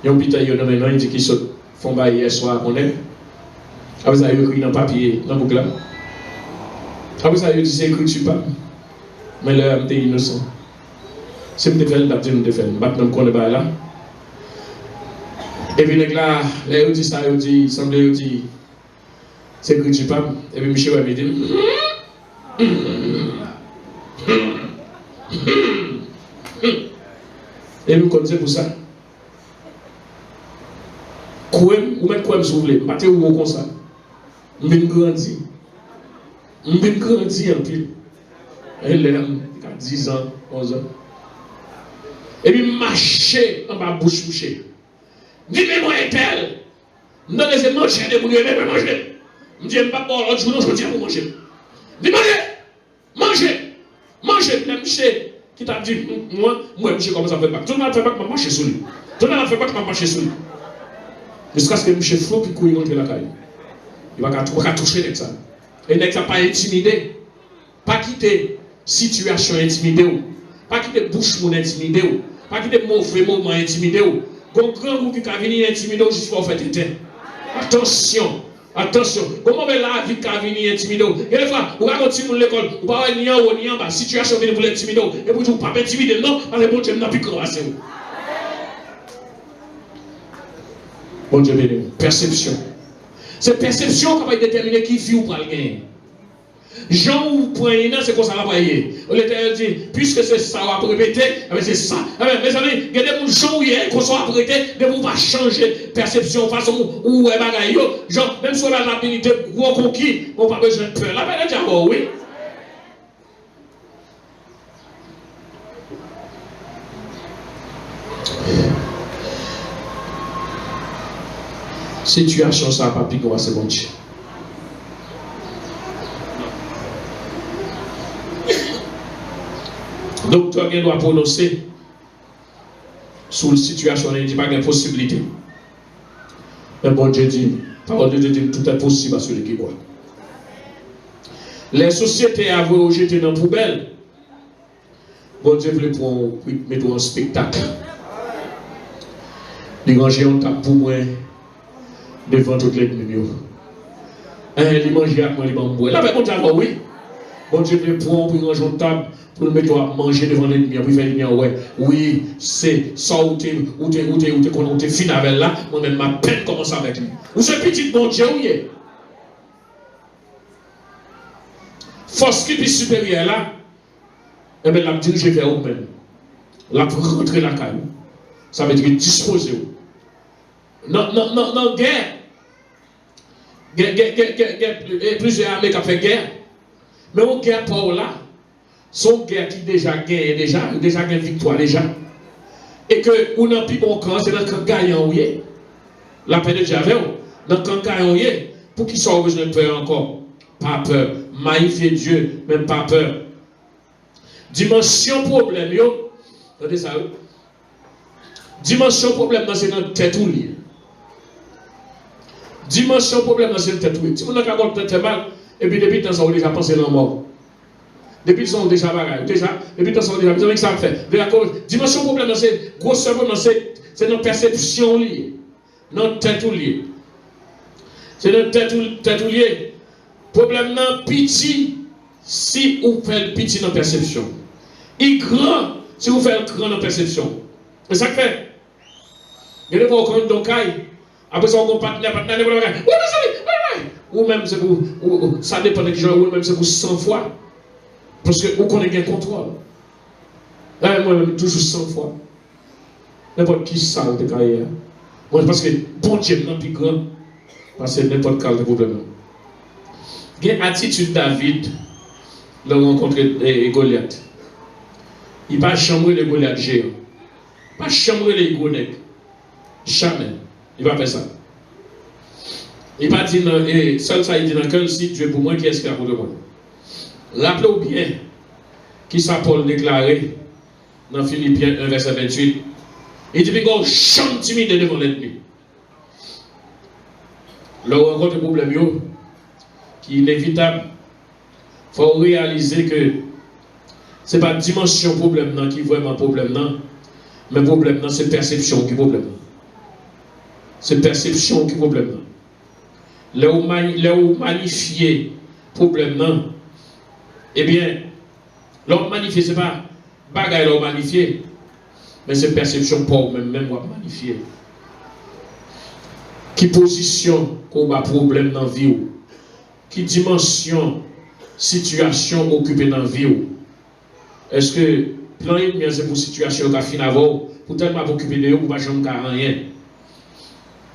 Il y a un petit tailleur maintenant, il dit qu'il saute, font bail hier soir, on est. Après ça, il écrit dans le papier, dans le boucle là. Après ça, il dit, c'est écrit sur pas. Mais là, je suis innocent. Si je me fais, je me fais. Maintenant, je connais bail là. Et puis, là, il dit ça, il dit, il semble, il dit, c'est écrit sur pas. Et puis, Michel, il dit, et nous connaissons pour ça. Kouem, ou même Kouem, si vous voulez, battez ou comme ça. Je vais grandir. Je vais grandir en pile. Elle a 10 ans, 11 ans. Et puis marcher en bas bouche bouchée. Dis-moi, moi est-elle? Non, laissez manger, de vous ne manger. Je dis, je ne vais pas boire l'autre jour, je dis à vous manger. Dis manger. Manger, monsieur, qui t'a dit, moi, monsieur, comment ça fait pas? Tout le monde fait pas que je marche sur lui. Tout le monde fait pas que je marche sur lui. Jusqu'à ce que monsieur Flo qui couille rentrer la caille. Il va pas toucher avec ça. Et il n'a pas intimidé. Pas quitter situation intimidée. Pas quitter bouche mon intimidé. Pas quitter mauvais moment intimidé. Quand grand groupe qui a venu intimider juste pour faire tête. Attention. Attention, comment on la vie qui a venu intimider? Et des fois, vous allez continuer l'école, vous ne pouvez pas aller en bas, situation vient pour l'intimider, et vous ne pouvez pas intimider, non, parce que bon Dieu n'a plus commencé. Bon Dieu béni, perception. C'est perception qui va déterminer qui vit ou pas le gagner. Jean ou prenez, c'est comme ça la voyez. L'Éternel dit, puisque c'est ça, on va répéter, c'est ça. Mes amis, il y a des gens qui qu'on soit arrêté, de vous pas changer perception, façon ou bagaille. Genre, même si on a l'habilité, gros conquis, on n'a pas besoin de peur. La peine est déjà bon, oui. Situation, ça n'a pas piqué, c'est bon Dieu. Docteur doit prononcer sur la situation, il dit pas de possibilité. Mais bon Dieu dit, parole de Dieu dit tout est possible à celui qui croit. Les sociétés avaient rejeté dans la poubelle. Bon Dieu voulait mettre un spectacle. Les ranger un table pour moi devant toutes les ennemis. Les manger avec moi, les bambous. Là, bon Dieu, oui. Bon Dieu voulait ranger un table. Pour nous mettre à manger devant l'ennemi, pour faire l'ennemi, ouais. Oui, c'est ça où t'es fin avec là, moi-même ma peine commence avec lui. Vous êtes petit bon Dieu, oui. Force qui est supérieure là, eh bien, la diriger vers vous-même. La rentrer la caille. Ça veut dire disposer. Non, guerre. Plusieurs armées qui ont fait guerre. Mais on guerre pour là. Son guerre qui déjà gagne, déjà gagne victoire déjà. Et que on a plus bon camp, c'est dans le camp gagnant, oui. La paix de Dieu avec vous. Dans le camp gagnant, oui. Pour qu'ils soient besoin de peur encore. Pas peur. Maïfier Dieu, même pas peur. Dimension problème, yo. Attendez ça, oui. Dimension problème, c'est dans la tête ou lié. Dimension problème, c'est dans la tête ou lié. Si vous n'avez pas tête mal, et puis depuis temps, ça vous déjà pensé dans la mort. Depuis qu'ils sont déjà bagaille, depuis qu'ils sont déjà, vous savez que ça fait. De la cause, dimension problème, c'est gros problème, c'est notre perception liée, notre tête liée. C'est notre tête liée. Problème non petit si vous faites le petit dans perception. Il grand si vous faites le grand dans perception. C'est ça que fait. Il y a des fois qu'on donc après ça on partenaire ou même c'est pour ça dépend de qui genre ou même c'est pour 100 fois parce que vous connaissez bien contrôle. Là moi toujours 100 fois. N'importe qui ça de carrière. Moi parce que bon Dieu non plus grand parce que n'importe quel problème. Il y a une attitude David de rencontrer Goliath. Il ne va pas chambrer les Goliath géants. Il ne va pas chambrer les Goliath. Jamais. Il ne va pas faire ça. Il ne va pas dire, seul ça, il dit dans quel site Dieu pour moi, qui est-ce qui a pour moi. Rappelez-vous bien qui ça Paul déclaré dans Philippiens 1, verset 28. Il dit, qu'on chante timide devant l'ennemi. Le rencontre le problème, qui est inévitable, il faut réaliser que ce n'est pas dimension problème qui est vraiment problème, mais problème c'est perception qui est problème. C'est perception qui est problème. Là où magnifier problème, eh bien, l'autre magnifier, ce n'est pas bagaille l'autre magnifier, mais c'est perception pour même magnifier. Qui position qu'on va problème dans la vie? Qui dimension, situation occupée dans la vie? Est-ce que plan ennemi c'est pour situation qui fin avant pour tellement occuper de vous pour pas jamais rien?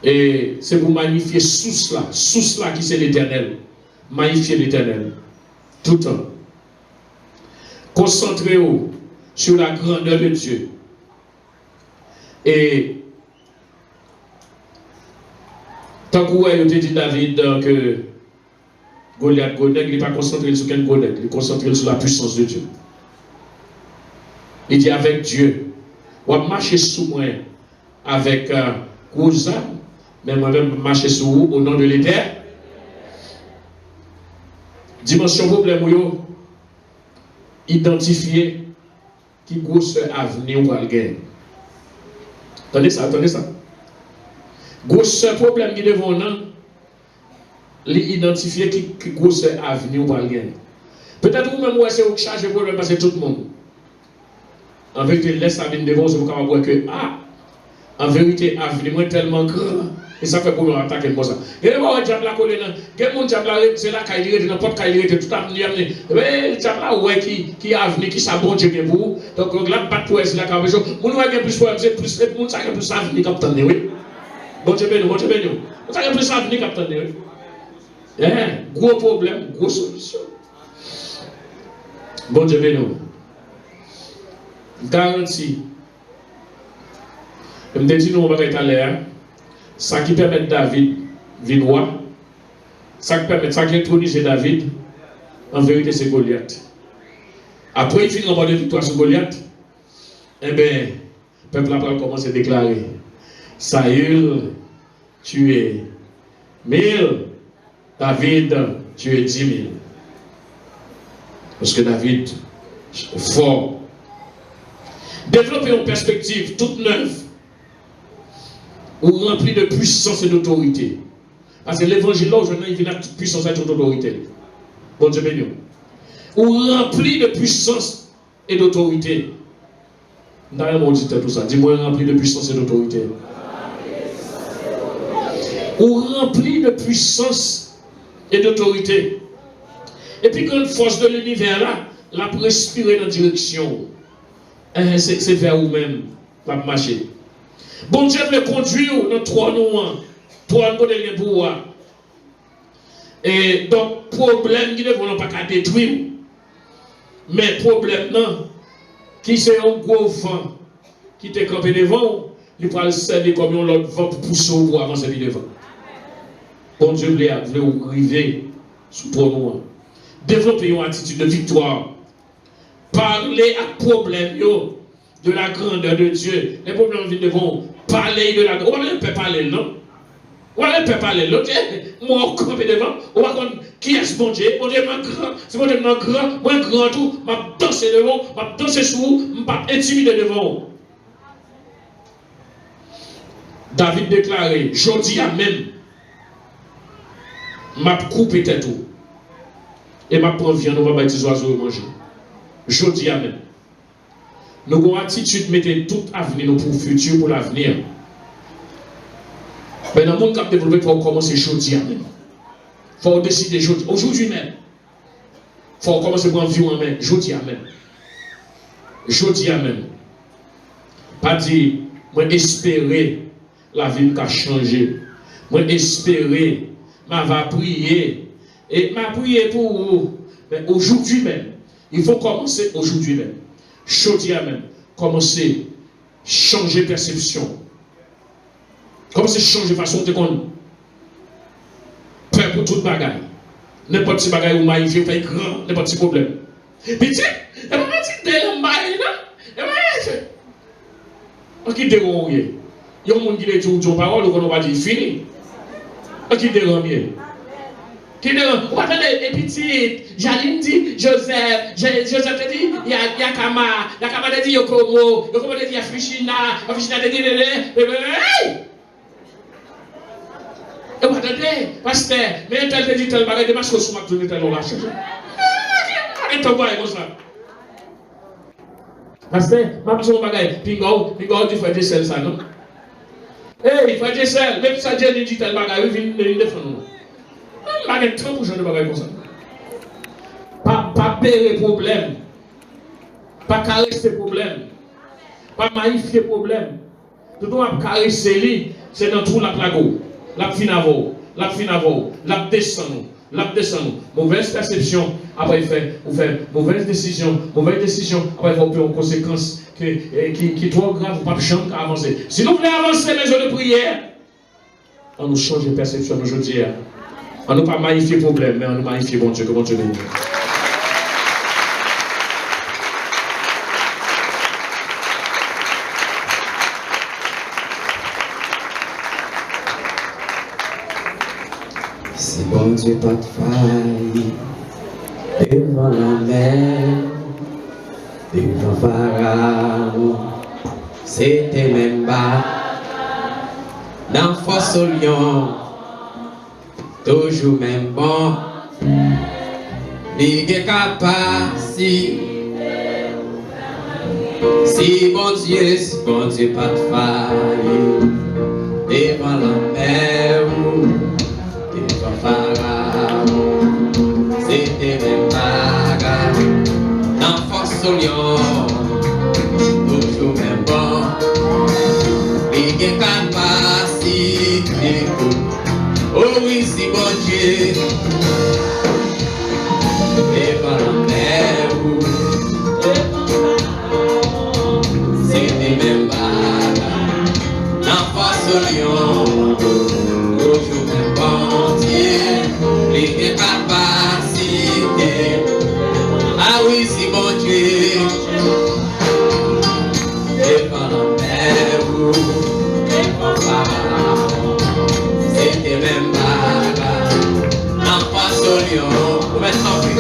Et c'est pour magnifier sous là qui c'est l'éternel. Magnifier l'éternel. Tout le temps. Concentrez-vous sur la grandeur de Dieu. Et tant que vous avez dit David que Goliath, il n'est pas concentré sur quel Goliath, il est concentré sur la puissance de Dieu. Il dit avec Dieu, on va marcher sous moi avec gros âme, mais moi-même marcher sous vous au nom de l'Éternel. Dimension problème, identifier qui grosse avenir ou le gagner. Attendez ça. Grosse problème qui devant nous, l'identifier qui grosse avenir ou le gagner. Peut-être vous-même, vous essayez de charger le problème parce que tout le monde. En vérité, laisse la vie devant, c'est pour qu'on voit que, en vérité, l'avenir est tellement grand. Et ça fait pour nous attaquer comme ça. Et là, on diable la colline, quelqu'un diable c'est là qu'il est, n'importe quel il est, tout à l'heure, mais diable là, ouais, qui a avenir, qui s'abonne bien pour vous. Donc là, pas de poète, là, quand même, on va gagner plus poète, c'est plus, on ça plus avenir comme t'en oui. Bon Dieu béni, on ça plus avenir comme t'en oui. Gros problème, grosse solution. Bon Dieu béni. Garantie. Je me dis, nous, on va être à l'air. Ça qui permet David de roi, ça qui introduit David, en vérité, c'est Goliath. Après, il finit en mode de victoire sur Goliath, eh bien, le peuple après commence à déclarer Saül, tu es 1000, David, tu es 10 000. Parce que David est fort. Développer une perspective toute neuve, ou rempli de puissance et d'autorité. Parce que l'évangile là, aujourd'hui, il vient avec toute puissance et toute autorité. Bon Dieu béni. Ou rempli de puissance et d'autorité. D'ailleurs, on dit tout ça. Dis-moi, rempli de puissance et d'autorité. Ou rempli de puissance et d'autorité. Et puis, quand une force de l'univers là, la respirer dans la direction, c'est vers vous-même, la marcher. Bon Dieu veut conduire dans trois noirs, trois modèles de pouvoir. Et donc, problème qui ne vont pas détruire. Mais problème, non, qui c'est un gros vent qui te campé devant, il va le servir comme un autre vent pour pousser pour avancer devant. Bon Dieu veut arriver sous trois noirs. Développer une attitude de victoire. Parler à problème de la grandeur de Dieu. Les problèmes viennent devant. Parler de la grandeur. On ne peut pas parler, non? On ne peut pas parler. L'autre, moi, on campe devant. On va dire, qui est-ce bon Dieu? Mon Dieu est grand. C'est mon Dieu est grand. Moi, grand tout. Je vais danser devant. Je vais danser sous vous. Je ne vais pas intimider devant. David déclarait, je dis à même, m'a coupé tête et m'a prend viande, on va mettre des oiseaux et manger. Je dis amen. Nous avons attitude, mettez tout avenir pour le futur, pour l'avenir. Mais dans le monde qui a développé, il faut commencer aujourd'hui amen. Il faut décider aujourd'hui même. Il faut commencer pour vivre en main. Aujourd'hui amen. Aujourd'hui amen. Pas dire, moi espérer la vie qui a changé. Moi espérer, ma va prier. Et m'a prié pour vous. Mais aujourd'hui même, il faut commencer aujourd'hui même. Aujourd'hui même, commencer à changer perception. Commencer à changer façon de qu'on prêt pour toute bagaille. N'importe quel bagaille ou maïf, vous faites grand, n'importe quel problème. Petit, et pas petit de maïf, non? On quitte de rouiller. Il y a un monde qui dit tout parole, on va dire fini. On quitte de rouiller. Vous attendez, et petit, Jaline dit, Joseph te dit, il y a Kama te dit Yokomo te dit, il y a Fushina te dit, et vous attendez, pasteur, mais tel te dit, tel bagage de masque au souma, tout le temps, on va changer. Arrête ton bois, comme ça. Pasteur, ma besoin de bagage, pingo, tu fais des selles, ça, non? Hey, il fait des selles, même ça, Dieu dit tel bagage, il vient de défendre. Pas de 30% de bagages comme ça. Pas payer problème. Pas caresser problème. Pas magnifier problème. Tout le monde caresser lui, c'est dans tout la plago. La finavo, la descend. Mauvaise perception, après vous faites mauvaise décision, après vous avez une conséquence qui est trop grave, pas de chance à avancer. Si nous voulons avancer, maison de prière, on nous change de perception aujourd'hui. On ne pas magnifier le problème, mais on nous magnifie bon Dieu, que bon Dieu bénisse. Si bon Dieu pas de faille, devant la mer, devant Pharaon, c'était même bas, dans force au lion. Toujours même bon, il est capacité. Si bon Dieu pas de faille, devant la mer, devant Pharaon, c'était même bagarre, dans force au lion, toujours même bon, il est capacité. Oh oui, si bon Dieu, devant la mer, c'est des mêmes bagarres, dans face au lion, toujours même bon Dieu, les capacités. Ah oui, si bon Dieu, devant la mer, devant Pharaon, c'était même bagarre, n'en passe au lion, vous mettez en vie.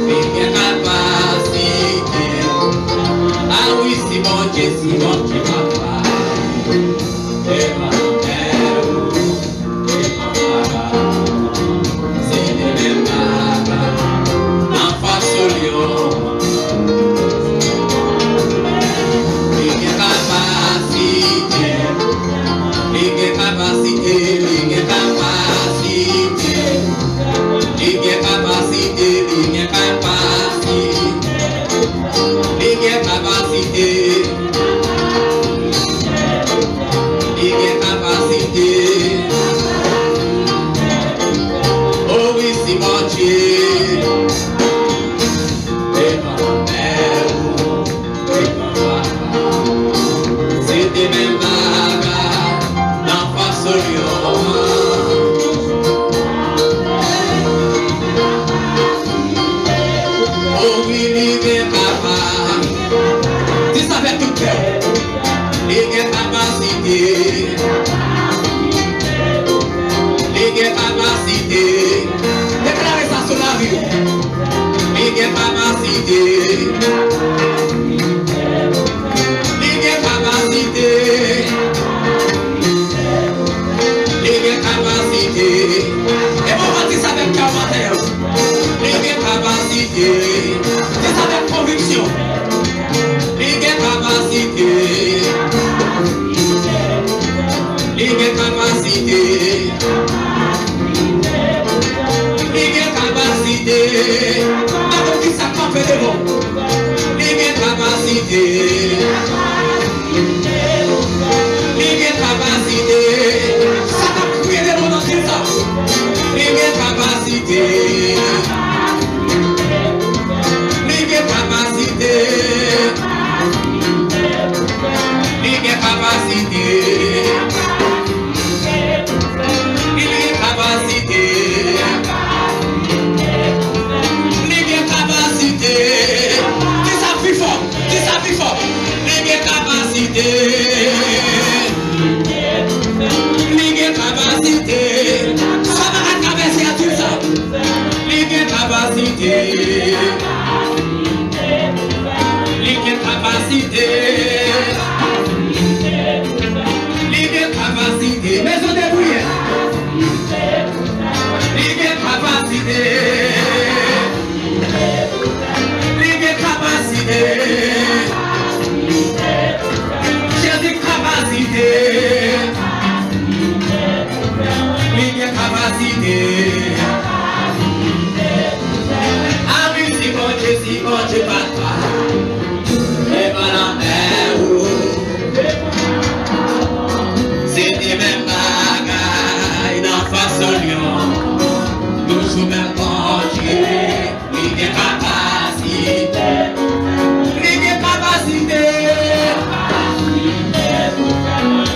Il y a capacité. Ah oui, si bon Dieu, papa. Devant la mer, devant Pharaon, c'était même bagarre, n'en passe au lion. Il y a capacité. Ligue capacité, ligue capacité, ligue capacité, ligue capacité, ligue capacité, ligue capacité. Oh oui, c'est mon Dieu, devant la mer, devant Pharaon, c'était même bagarre. Oh oui, il est capable. Dis ça avec tout cœur. Il est capacité. Il est capacité. Déclarez ça sur la vie. Il est capacité. Il est capacité. Il est capacité. matin. Il y a capacité. C'est avec conviction. Il y a capacité. Il y a capacité. Il y a capacité. Avant qu'il s'accompe devant. Il y a capacité. Il y a capacité. Ça va crier devant dans tout ça. Il y a capacité. Il y a capacité. Il y a capacité. Il y a capacité. Il y a capacité. C'est ça plus fort. C'est ça plus fort. Il y a capacité. Il y a capacité. Ça va traverser à tout ça. Il y a capacité. Il y a capacité. Il y a capacité. Maison de prière. Il y a capacité. Il y a capacité. J'ai dit capacité. Il y a capacité. Ah oui, si bon Dieu pas toi. Et voilà, c'est des mêmes bagailles dans façon lion. Nous sommes même bon Dieu. Il y a capacité. Il y a capacité.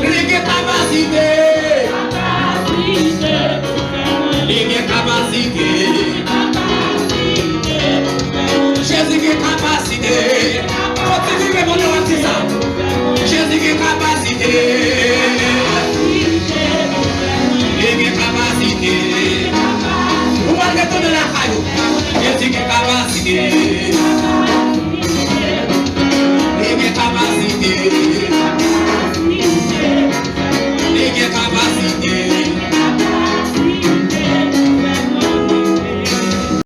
Il y a capacité. Il y a capacité. Jésus qui a capacité. Continuez mon nom à ça. Jésus qui a capacité.